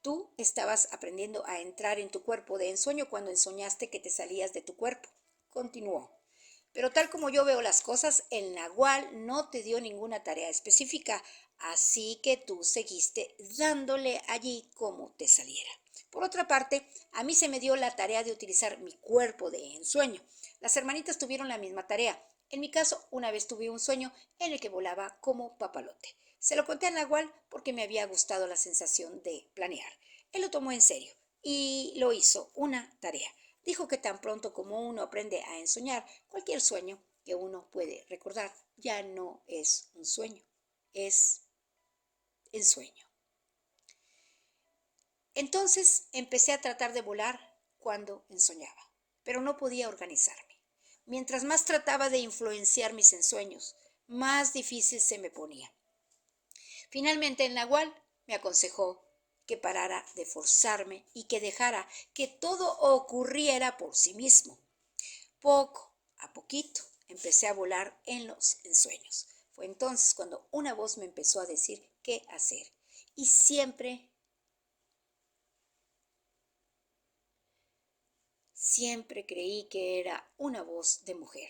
Tú estabas aprendiendo a entrar en tu cuerpo de ensueño cuando ensoñaste que te salías de tu cuerpo. Continuó. Pero tal como yo veo las cosas, el Nahual no te dio ninguna tarea específica, así que tú seguiste dándole allí como te saliera. Por otra parte, a mí se me dio la tarea de utilizar mi cuerpo de ensueño. Las hermanitas tuvieron la misma tarea. En mi caso, una vez tuve un sueño en el que volaba como papalote. Se lo conté a Nahual porque me había gustado la sensación de planear. Él lo tomó en serio y lo hizo una tarea. Dijo que tan pronto como uno aprende a ensoñar, cualquier sueño que uno puede recordar ya no es un sueño, es ensueño. Entonces empecé a tratar de volar cuando ensoñaba, pero no podía organizarme. Mientras más trataba de influenciar mis ensueños, más difícil se me ponía. Finalmente el Nahual me aconsejó que parara de forzarme y que dejara que todo ocurriera por sí mismo. Poco a poquito empecé a volar en los ensueños. Fue entonces cuando una voz me empezó a decir qué hacer. Y siempre creí que era una voz de mujer.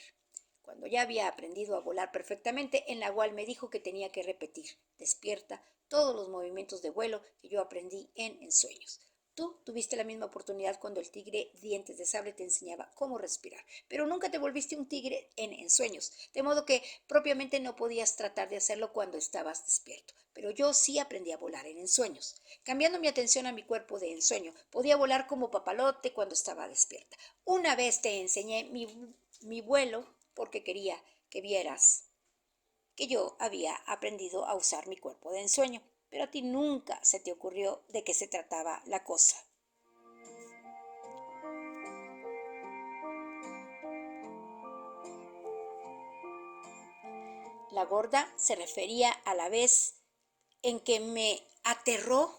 Cuando ya había aprendido a volar perfectamente, el Nahual me dijo que tenía que repetir, despierta, todos los movimientos de vuelo que yo aprendí en ensueños. Tú tuviste la misma oportunidad cuando el tigre dientes de sable te enseñaba cómo respirar, pero nunca te volviste un tigre en ensueños, de modo que propiamente no podías tratar de hacerlo cuando estabas despierto. Pero yo sí aprendí a volar en ensueños. Cambiando mi atención a mi cuerpo de ensueño, podía volar como papalote cuando estaba despierta. Una vez te enseñé mi vuelo porque quería que vieras que yo había aprendido a usar mi cuerpo de ensueño, pero a ti nunca se te ocurrió de qué se trataba la cosa. La gorda se refería a la vez en que me aterró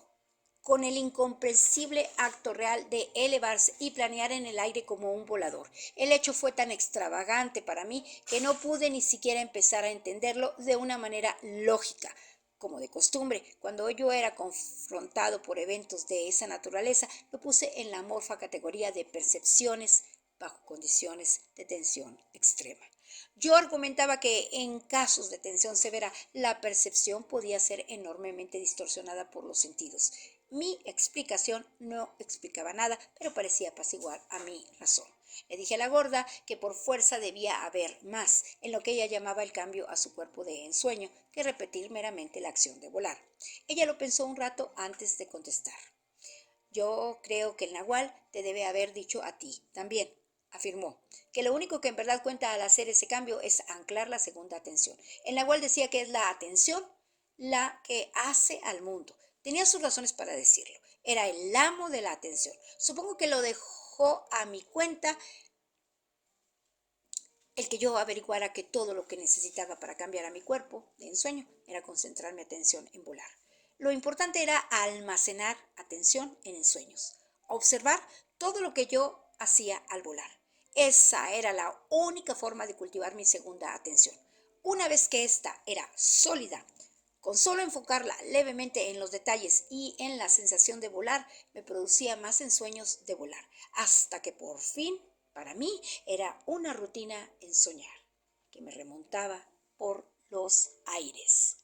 con el incomprensible acto real de elevarse y planear en el aire como un volador. El hecho fue tan extravagante para mí que no pude ni siquiera empezar a entenderlo de una manera lógica. Como de costumbre, cuando yo era confrontado por eventos de esa naturaleza, lo puse en la amorfa categoría de percepciones bajo condiciones de tensión extrema. Yo argumentaba que en casos de tensión severa la percepción podía ser enormemente distorsionada por los sentidos. Mi explicación no explicaba nada, pero parecía apaciguar a mi razón. Le dije a la gorda que por fuerza debía haber más en lo que ella llamaba el cambio a su cuerpo de ensueño que repetir meramente la acción de volar. Ella lo pensó un rato antes de contestar. Yo creo que el nahual te debe haber dicho a ti también, afirmó, que lo único que en verdad cuenta al hacer ese cambio es anclar la segunda atención. El nahual decía que es la atención la que hace al mundo. Tenía sus razones para decirlo. Era el amo de la atención. Supongo que lo dejó a mi cuenta el que yo averiguara que todo lo que necesitaba para cambiar a mi cuerpo de ensueño era concentrar mi atención en volar. Lo importante era almacenar atención en ensueños, observar todo lo que yo hacía al volar. Esa era la única forma de cultivar mi segunda atención. Una vez que ésta era sólida, con solo enfocarla levemente en los detalles y en la sensación de volar, me producía más ensueños de volar, hasta que por fin, para mí, era una rutina en soñar, que me remontaba por los aires.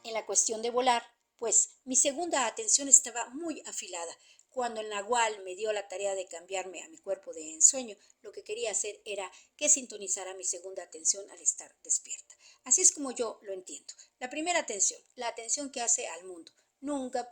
En la cuestión de volar, pues mi segunda atención estaba muy afilada. Cuando el nahual me dio la tarea de cambiarme a mi cuerpo de ensueño, lo que quería hacer era que sintonizara mi segunda atención al estar despierta. Así es como yo lo entiendo. La primera atención, la atención que hace al mundo, nunca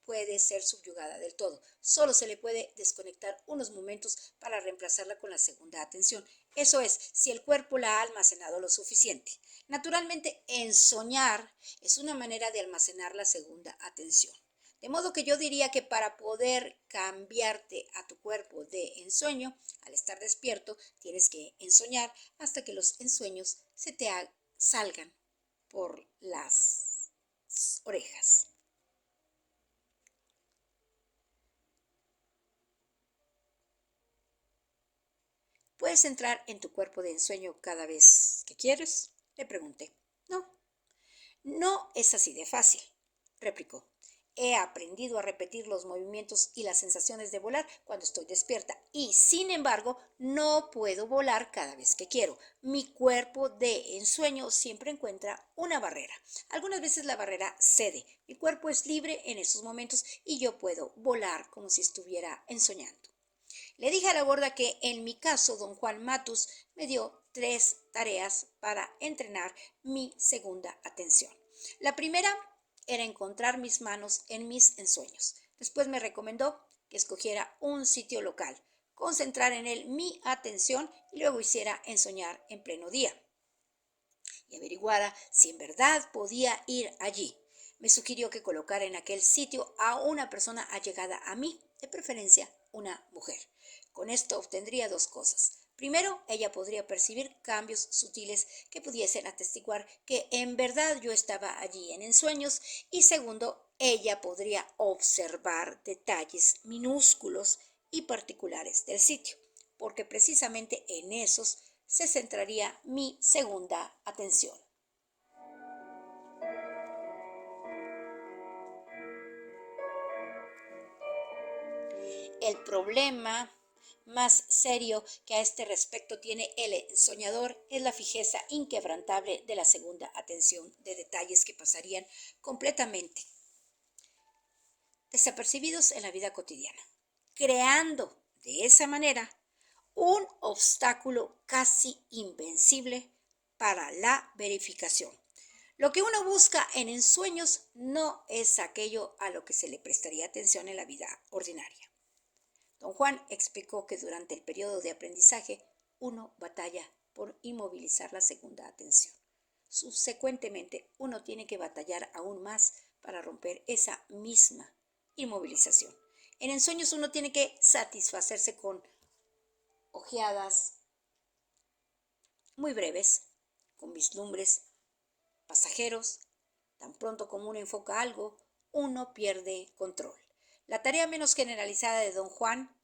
puede ser subyugada del todo. Solo se le puede desconectar unos momentos para reemplazarla con la segunda atención. Eso es, si el cuerpo la ha almacenado lo suficiente. Naturalmente, en soñar es una manera de almacenar la segunda atención. De modo que yo diría que para poder cambiarte a tu cuerpo de ensueño, al estar despierto, tienes que ensoñar hasta que los ensueños se te salgan por las orejas. ¿Puedes entrar en tu cuerpo de ensueño cada vez que quieres? Le pregunté. No, no es así de fácil, replicó. He aprendido a repetir los movimientos y las sensaciones de volar cuando estoy despierta y, sin embargo, no puedo volar cada vez que quiero. Mi cuerpo de ensueño siempre encuentra una barrera. Algunas veces la barrera cede. Mi cuerpo es libre en esos momentos y yo puedo volar como si estuviera ensoñando. Le dije a la gorda que en mi caso don Juan Matus me dio 3 tareas para entrenar mi segunda atención. La primera era encontrar mis manos en mis ensueños. Después me recomendó que escogiera un sitio local, concentrar en él mi atención y luego hiciera ensoñar en pleno día y averiguara si en verdad podía ir allí. Me sugirió que colocara en aquel sitio a una persona allegada a mí, de preferencia una mujer. Con esto obtendría dos cosas. Primero, ella podría percibir cambios sutiles que pudiesen atestiguar que en verdad yo estaba allí en ensueños. Y segundo, ella podría observar detalles minúsculos y particulares del sitio, porque precisamente en esos se centraría mi segunda atención. El problema más serio que a este respecto tiene el soñador es la fijeza inquebrantable de la segunda atención, de detalles que pasarían completamente desapercibidos en la vida cotidiana, creando de esa manera un obstáculo casi invencible para la verificación. Lo que uno busca en ensueños no es aquello a lo que se le prestaría atención en la vida ordinaria. Don Juan explicó que durante el periodo de aprendizaje uno batalla por inmovilizar la segunda atención. Subsecuentemente, uno tiene que batallar aún más para romper esa misma inmovilización. En ensueños uno tiene que satisfacerse con ojeadas muy breves, con vislumbres pasajeros. Tan pronto como uno enfoca algo, uno pierde control. La tarea menos generalizada de don Juan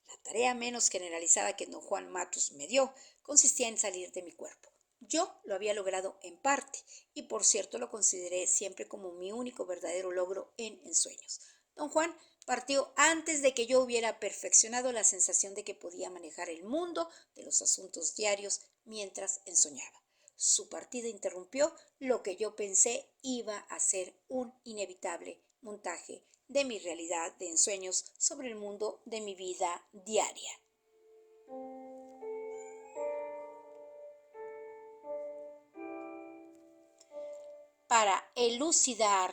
La tarea menos generalizada que don Juan Matus me dio consistía en salir de mi cuerpo. Yo lo había logrado en parte y por cierto lo consideré siempre como mi único verdadero logro en ensueños. Don Juan partió antes de que yo hubiera perfeccionado la sensación de que podía manejar el mundo de los asuntos diarios mientras ensoñaba. Su partida interrumpió lo que yo pensé iba a ser un inevitable montaje de mi realidad de ensueños sobre el mundo de mi vida diaria. Para elucidar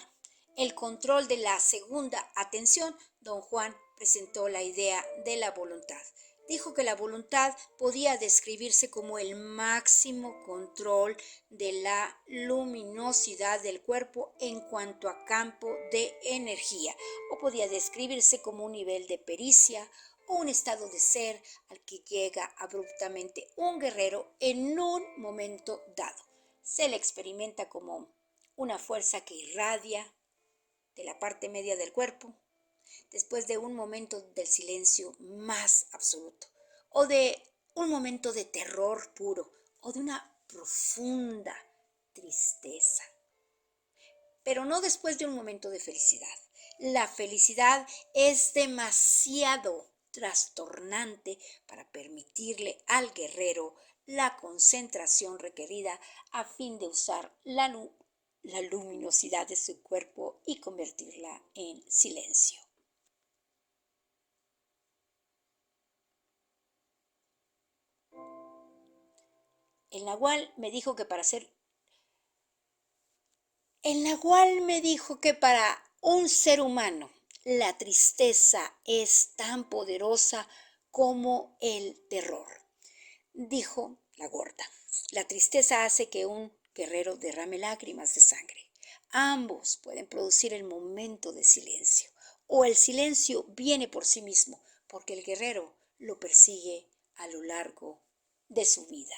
el control de la segunda atención, don Juan presentó la idea de la voluntad. Dijo que la voluntad podía describirse como el máximo control de la luminosidad del cuerpo en cuanto a campo de energía, o podía describirse como un nivel de pericia o un estado de ser al que llega abruptamente un guerrero en un momento dado. Se le experimenta como una fuerza que irradia de la parte media del cuerpo después de un momento del silencio más absoluto, o de un momento de terror puro, o de una profunda tristeza, pero no después de un momento de felicidad. La felicidad es demasiado trastornante para permitirle al guerrero la concentración requerida a fin de usar la luminosidad de su cuerpo y convertirla en silencio. El nahual me dijo que para un ser humano la tristeza es tan poderosa como el terror. Dijo la gorda, la tristeza hace que un guerrero derrame lágrimas de sangre. Ambos pueden producir el momento de silencio, o el silencio viene por sí mismo, porque el guerrero lo persigue a lo largo de su vida.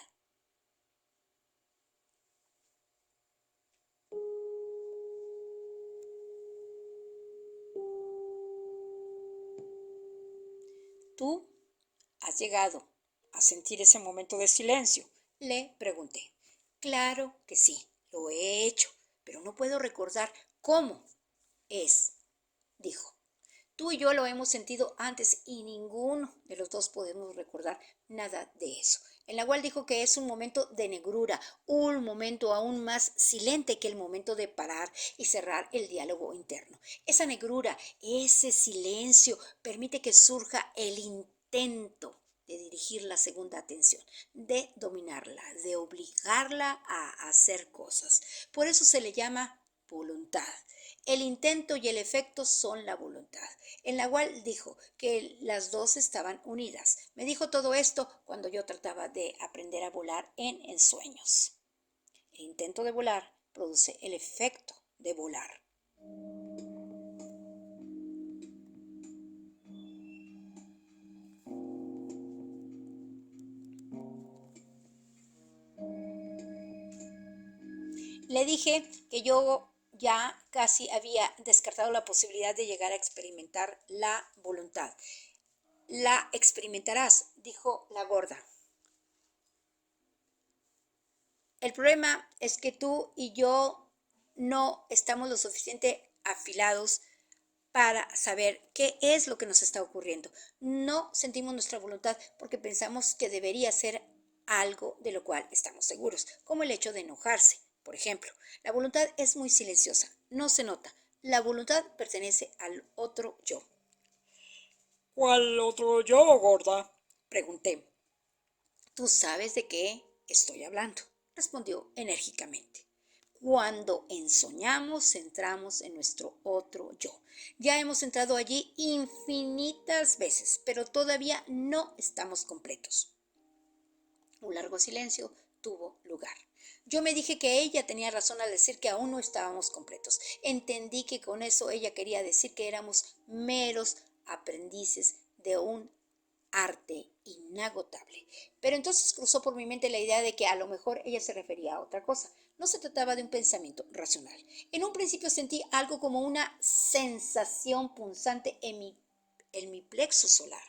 ¿Tú has llegado a sentir ese momento de silencio? Le pregunté. Claro que sí, lo he hecho, pero no puedo recordar cómo es, dijo. Tú y yo lo hemos sentido antes y ninguno de los dos podemos recordar nada de eso. El nahual dijo que es un momento de negrura, un momento aún más silente que el momento de parar y cerrar el diálogo interno. Esa negrura, ese silencio, permite que surja el intento de dirigir la segunda atención, de dominarla, de obligarla a hacer cosas. Por eso se le llama voluntad. El intento y el efecto son la voluntad. El nahual dijo que las dos estaban unidas. Me dijo todo esto cuando yo trataba de aprender a volar en ensueños. El intento de volar produce el efecto de volar. Le dije que yo ya casi había descartado la posibilidad de llegar a experimentar la voluntad. La experimentarás, dijo la gorda. El problema es que tú y yo no estamos lo suficiente afilados para saber qué es lo que nos está ocurriendo. No sentimos nuestra voluntad porque pensamos que debería ser algo de lo cual estamos seguros, como el hecho de enojarse, por ejemplo. La voluntad es muy silenciosa, no se nota. La voluntad pertenece al otro yo. ¿Cuál otro yo, gorda? Pregunté. ¿Tú sabes de qué estoy hablando?, respondió enérgicamente. Cuando ensoñamos, entramos en nuestro otro yo. Ya hemos entrado allí infinitas veces, pero todavía no estamos completos. Un largo silencio tuvo lugar. Yo me dije que ella tenía razón al decir que aún no estábamos completos. Entendí que con eso ella quería decir que éramos meros aprendices de un arte inagotable. Pero entonces cruzó por mi mente la idea de que a lo mejor ella se refería a otra cosa. No se trataba de un pensamiento racional. En un principio sentí algo como una sensación punzante en mi plexo solar.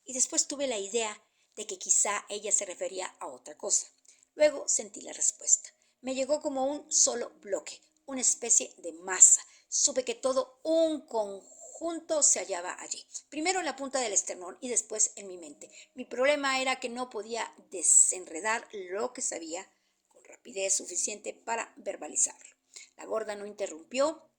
Y después tuve la idea de que quizá ella se refería a otra cosa. Luego sentí la respuesta. Me llegó como un solo bloque, una especie de masa. Supe que todo un conjunto conjunto se hallaba allí, primero en la punta del esternón y después en mi mente. Mi problema era que no podía desenredar lo que sabía con rapidez suficiente para verbalizarlo. La gorda no interrumpió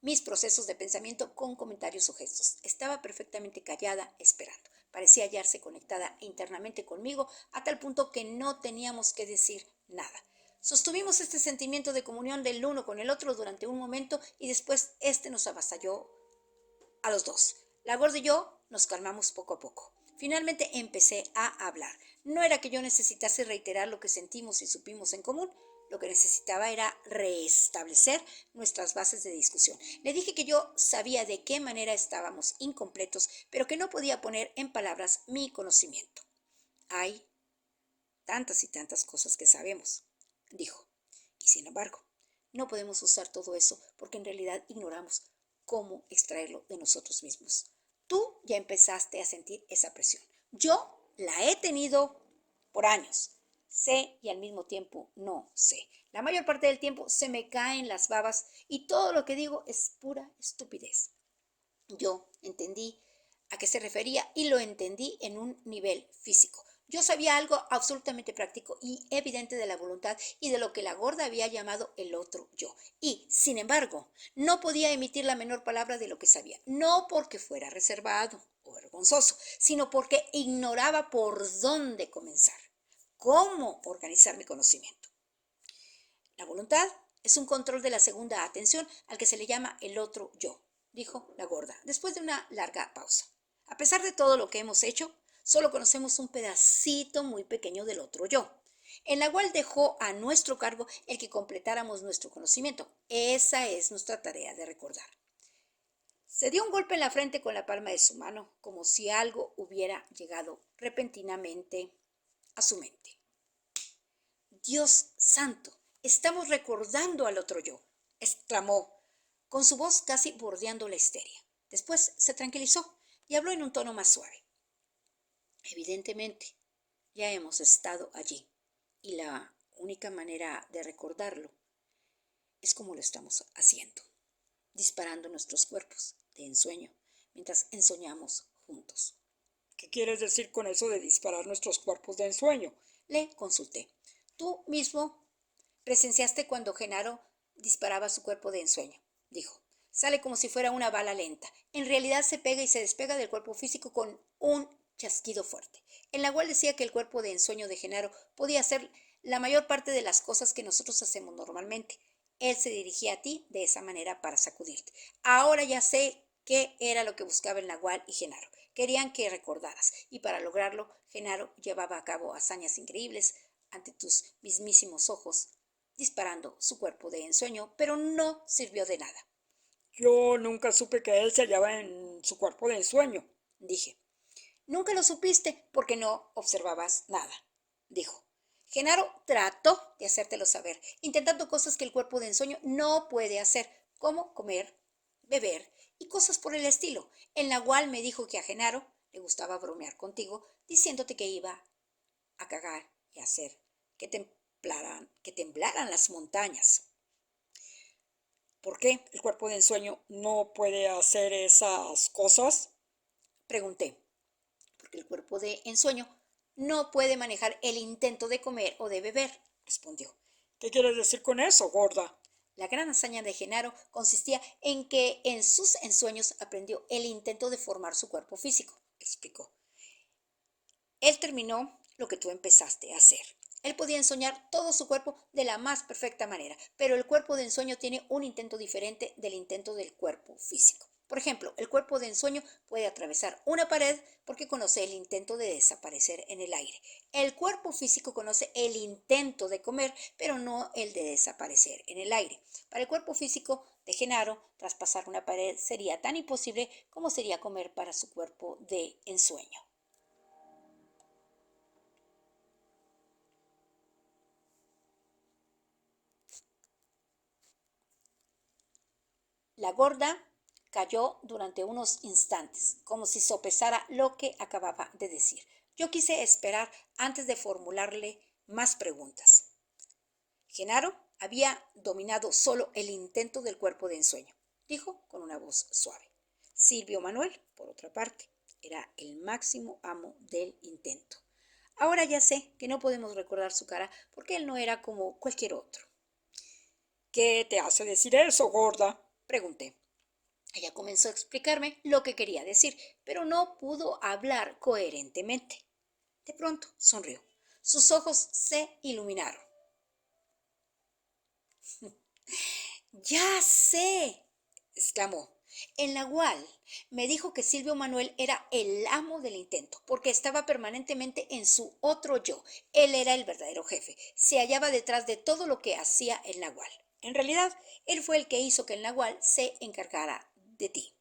mis procesos de pensamiento con comentarios o gestos. Estaba perfectamente callada, esperando. Parecía hallarse conectada internamente conmigo a tal punto que no teníamos que decir nada. Sostuvimos este sentimiento de comunión del uno con el otro durante un momento y después este nos avasalló a los dos. La gorda y yo nos calmamos poco a poco. Finalmente empecé a hablar. No era que yo necesitase reiterar lo que sentimos y supimos en común. Lo que necesitaba era restablecer nuestras bases de discusión. Le dije que yo sabía de qué manera estábamos incompletos, pero que no podía poner en palabras mi conocimiento. Hay tantas y tantas cosas que sabemos, dijo. Y sin embargo, no podemos usar todo eso porque en realidad ignoramos cómo extraerlo de nosotros mismos. Tú ya empezaste a sentir esa presión. Yo la he tenido por años. Sé y al mismo tiempo no sé. La mayor parte del tiempo se me caen las babas y todo lo que digo es pura estupidez. Yo entendí a qué se refería y lo entendí en un nivel físico. Yo sabía algo absolutamente práctico y evidente de la voluntad y de lo que la gorda había llamado el otro yo. Y, sin embargo, no podía emitir la menor palabra de lo que sabía, no porque fuera reservado o vergonzoso, sino porque ignoraba por dónde comenzar, cómo organizar mi conocimiento. La voluntad es un control de la segunda atención al que se le llama el otro yo, dijo la gorda, después de una larga pausa. A pesar de todo lo que hemos hecho, solo conocemos un pedacito muy pequeño del otro yo, en la cual dejó a nuestro cargo el que completáramos nuestro conocimiento. Esa es nuestra tarea de recordar. Se dio un golpe en la frente con la palma de su mano, como si algo hubiera llegado repentinamente a su mente. Dios santo, estamos recordando al otro yo, exclamó, con su voz casi bordeando la histeria. Después se tranquilizó y habló en un tono más suave. Evidentemente, ya hemos estado allí y la única manera de recordarlo es como lo estamos haciendo, disparando nuestros cuerpos de ensueño mientras ensoñamos juntos. ¿Qué quieres decir con eso de disparar nuestros cuerpos de ensueño? Le consulté. Tú mismo presenciaste cuando Genaro disparaba su cuerpo de ensueño, dijo. Sale como si fuera una bala lenta. En realidad se pega y se despega del cuerpo físico con un chasquido fuerte. En la cual decía que el cuerpo de ensueño de Genaro podía hacer la mayor parte de las cosas que nosotros hacemos normalmente. Él se dirigía a ti de esa manera para sacudirte. Ahora ya sé qué era lo que buscaba el Nahual y Genaro. Querían que recordaras, y para lograrlo, Genaro llevaba a cabo hazañas increíbles ante tus mismísimos ojos, disparando su cuerpo de ensueño, pero no sirvió de nada. Yo nunca supe que él se hallaba en su cuerpo de ensueño, Dije. Nunca lo supiste porque no observabas nada, dijo. Genaro trató de hacértelo saber, intentando cosas que el cuerpo de ensueño no puede hacer, como comer, beber y cosas por el estilo. El Nahual me dijo que a Genaro le gustaba bromear contigo, diciéndote que iba a cagar y hacer que temblaran las montañas. ¿Por qué el cuerpo de ensueño no puede hacer esas cosas? Pregunté, porque el cuerpo de ensueño no puede manejar el intento de comer o de beber, respondió. ¿Qué quieres decir con eso, gorda? La gran hazaña de Genaro consistía en que en sus ensueños aprendió el intento de formar su cuerpo físico, explicó. Él terminó lo que tú empezaste a hacer. Él podía ensoñar todo su cuerpo de la más perfecta manera, pero el cuerpo de ensueño tiene un intento diferente del intento del cuerpo físico. Por ejemplo, el cuerpo de ensueño puede atravesar una pared porque conoce el intento de desaparecer en el aire. El cuerpo físico conoce el intento de comer, pero no el de desaparecer en el aire. Para el cuerpo físico de Genaro, traspasar una pared sería tan imposible como sería comer para su cuerpo de ensueño. La gorda calló durante unos instantes, como si sopesara lo que acababa de decir. Yo quise esperar antes de formularle más preguntas. Genaro había dominado solo el intento del cuerpo de ensueño, dijo con una voz suave. Silvio Manuel, por otra parte, era el máximo amo del intento. Ahora ya sé que no podemos recordar su cara porque él no era como cualquier otro. ¿Qué te hace decir eso, gorda? Pregunté. Ella comenzó a explicarme lo que quería decir, pero no pudo hablar coherentemente. De pronto sonrió. Sus ojos se iluminaron. ¡Ya sé!, exclamó. El nagual me dijo que Silvio Manuel era el amo del intento, porque estaba permanentemente en su otro yo. Él era el verdadero jefe. Se hallaba detrás de todo lo que hacía el nagual. En realidad, él fue el que hizo que el nagual se encargara de ti.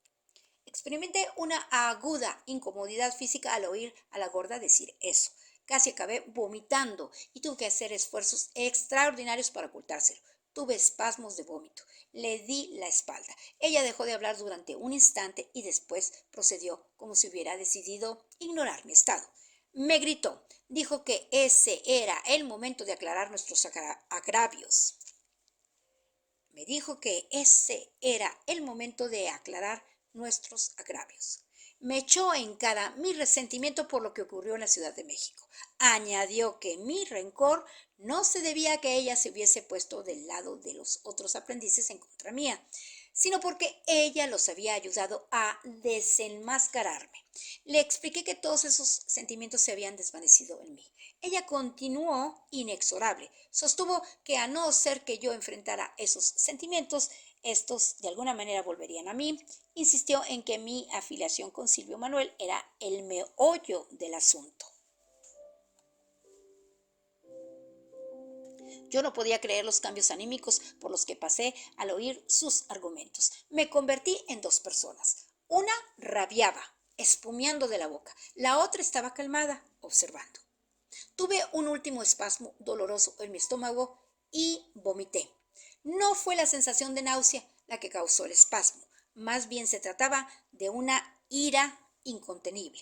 Experimenté una aguda incomodidad física al oír a la gorda decir eso. Casi acabé vomitando y tuve que hacer esfuerzos extraordinarios para ocultárselo. Tuve espasmos de vómito. Le di la espalda. Ella dejó de hablar durante un instante y después procedió como si hubiera decidido ignorar mi estado. Me gritó. Dijo que ese era el momento de aclarar nuestros agravios. Me dijo que ese era el momento de aclarar nuestros agravios. Me echó en cara mi resentimiento por lo que ocurrió en la Ciudad de México. Añadió que mi rencor no se debía a que ella se hubiese puesto del lado de los otros aprendices en contra mía, sino porque ella los había ayudado a desenmascararme. Le expliqué que todos esos sentimientos se habían desvanecido en mí. Ella continuó inexorable. Sostuvo que a no ser que yo enfrentara esos sentimientos, estos de alguna manera volverían a mí. Insistió en que mi afiliación con Silvio Manuel era el meollo del asunto. Yo no podía creer los cambios anímicos por los que pasé al oír sus argumentos. Me convertí en dos personas. Una rabiaba, espumeando de la boca. La otra estaba calmada, observando. Tuve un último espasmo doloroso en mi estómago y vomité. No fue la sensación de náusea la que causó el espasmo, más bien se trataba de una ira incontenible.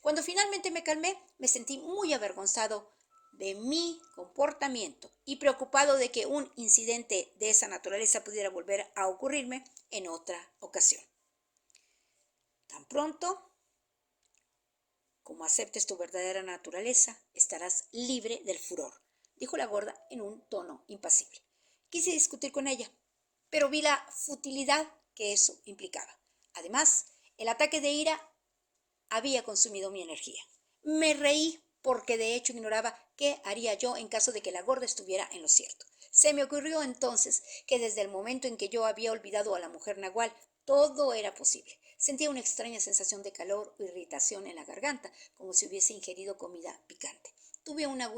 Cuando finalmente me calmé, me sentí muy avergonzado de mi comportamiento y preocupado de que un incidente de esa naturaleza pudiera volver a ocurrirme en otra ocasión. Tan pronto como aceptes tu verdadera naturaleza, estarás libre del furor, dijo la gorda en un tono impasible. Quise discutir con ella, pero vi la futilidad que eso implicaba. Además, el ataque de ira había consumido mi energía. Me reí porque de hecho ignoraba qué haría yo en caso de que la gorda estuviera en lo cierto. Se me ocurrió entonces que desde el momento en que yo había olvidado a la mujer nagual, todo era posible. Sentía una extraña sensación de calor o irritación en la garganta, como si hubiese ingerido comida picante. Tuve una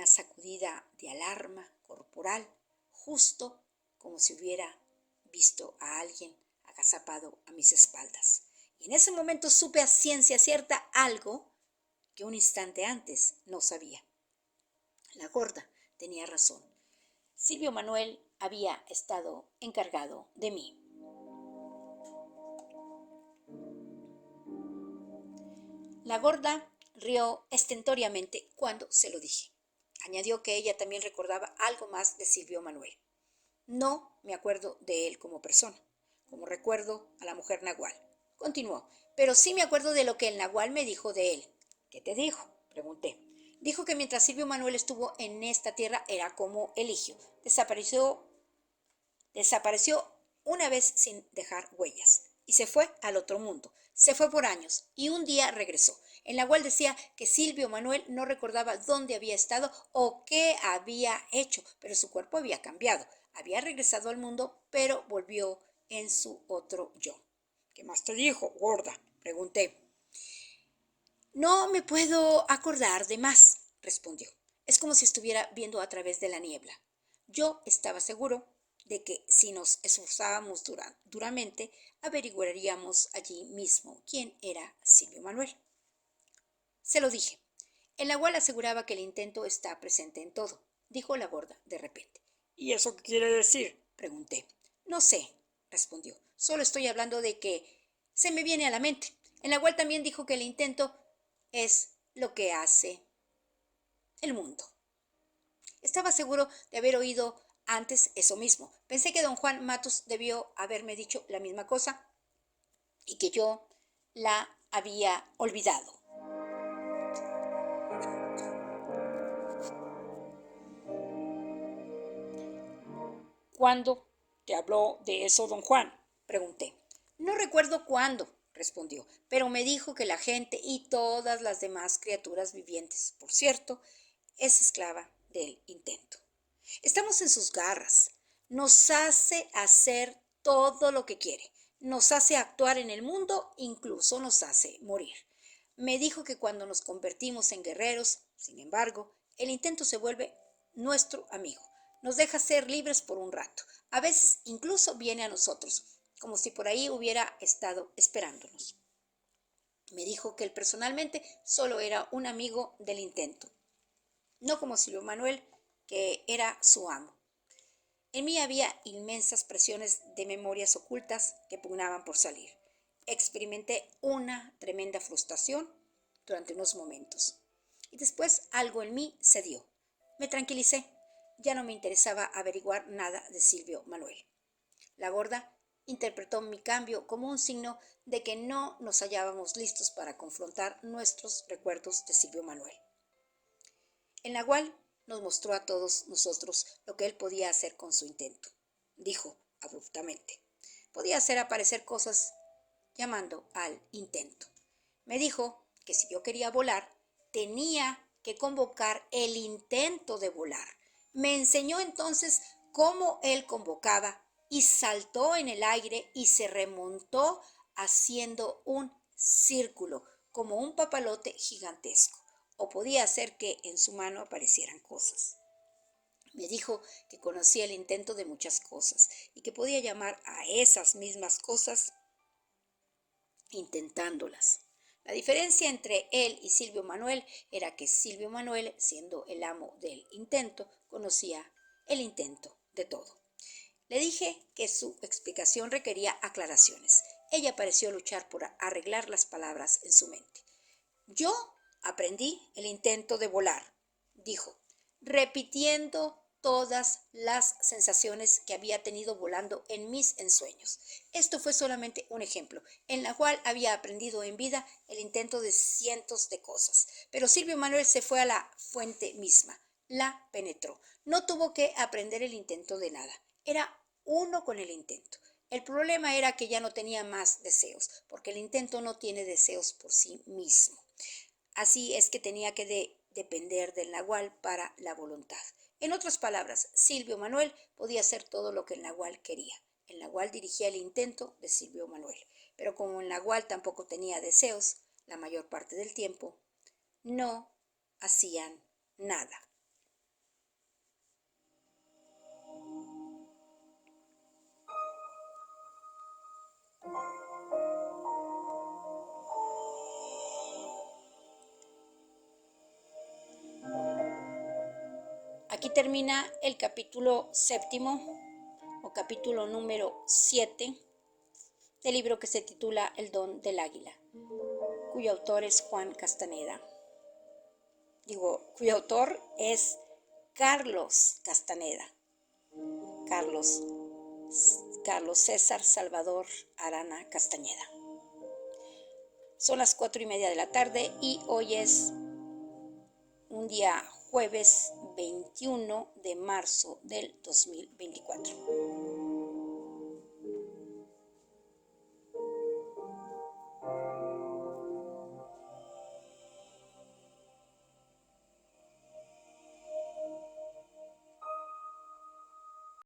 sacudida de alarma corporal, justo como si hubiera visto a alguien agazapado a mis espaldas. Y en ese momento supe a ciencia cierta algo que un instante antes no sabía. La gorda tenía razón. Silvio Manuel había estado encargado de mí. La gorda rió estentóreamente cuando se lo dije. Añadió que ella también recordaba algo más de Silvio Manuel. No me acuerdo de él como persona, como recuerdo a la mujer nagual. Continuó, pero sí me acuerdo de lo que el nagual me dijo de él. ¿Qué te dijo?, pregunté. Dijo que mientras Silvio Manuel estuvo en esta tierra era como Eligio. Desapareció una vez sin dejar huellas y se fue al otro mundo. Se fue por años y un día regresó. El nagual decía que Silvio Manuel no recordaba dónde había estado o qué había hecho, pero su cuerpo había cambiado. Había regresado al mundo, pero volvió en su otro yo. ¿Qué más te dijo, gorda? Pregunté. No me puedo acordar de más, respondió. Es como si estuviera viendo a través de la niebla. Yo estaba seguro de que si nos esforzábamos duramente, averiguaríamos allí mismo quién era Silvio Manuel. Se lo dije. El nagual aseguraba que el intento está presente en todo, dijo la gorda de repente. ¿Y eso qué quiere decir?, pregunté. No sé, respondió. Solo estoy hablando de que se me viene a la mente. El nagual también dijo que el intento es lo que hace el mundo. Estaba seguro de haber oído antes eso mismo. Pensé que don Juan Matus debió haberme dicho la misma cosa y que yo la había olvidado. ¿Cuándo te habló de eso don Juan? Pregunté. No recuerdo cuándo, respondió, pero me dijo que la gente y todas las demás criaturas vivientes, por cierto, es esclava del intento. Estamos en sus garras. Nos hace hacer todo lo que quiere. Nos hace actuar en el mundo, incluso nos hace morir. Me dijo que cuando nos convertimos en guerreros, sin embargo, el intento se vuelve nuestro amigo. Nos deja ser libres por un rato. A veces incluso viene a nosotros, como si por ahí hubiera estado esperándonos. Me dijo que él personalmente solo era un amigo del intento, no como Silvio Manuel, que era su amo. En mí había inmensas presiones de memorias ocultas que pugnaban por salir. Experimenté una tremenda frustración durante unos momentos. Y después algo en mí cedió. Me tranquilicé. Ya no me interesaba averiguar nada de Silvio Manuel. La gorda interpretó mi cambio como un signo de que no nos hallábamos listos para confrontar nuestros recuerdos de Silvio Manuel. El nahual nos mostró a todos nosotros lo que él podía hacer con su intento. Dijo abruptamente. Podía hacer aparecer cosas llamando al intento. Me dijo que si yo quería volar, tenía que convocar el intento de volar. Me enseñó entonces cómo él convocaba y saltó en el aire y se remontó haciendo un círculo, como un papalote gigantesco, o podía hacer que en su mano aparecieran cosas. Me dijo que conocía el intento de muchas cosas y que podía llamar a esas mismas cosas intentándolas. La diferencia entre él y Silvio Manuel era que Silvio Manuel, siendo el amo del intento, conocía el intento de todo. Le dije que su explicación requería aclaraciones. Ella pareció luchar por arreglar las palabras en su mente. Yo aprendí el intento de volar, dijo, repitiendo todas las sensaciones que había tenido volando en mis ensueños. Esto fue solamente un ejemplo, en la cual había aprendido en vida el intento de cientos de cosas. Pero Silvio Manuel se fue a la fuente misma, la penetró. No tuvo que aprender el intento de nada. Era uno con el intento. El problema era que ya no tenía más deseos, porque el intento no tiene deseos por sí mismo. Así es que tenía que depender del nahual para la voluntad. En otras palabras, Silvio Manuel podía hacer todo lo que el nahual quería. El nahual dirigía el intento de Silvio Manuel, pero como el nahual tampoco tenía deseos, la mayor parte del tiempo, no hacían nada. Aquí termina el capítulo 7 o capítulo número 7 del libro que se titula El don del águila, cuyo autor es Juan Castaneda. Cuyo autor es Carlos Castaneda. Carlos César Salvador Arana Castañeda. Son las 4:30 de la tarde y hoy es un día jueves 21 de marzo del 2024.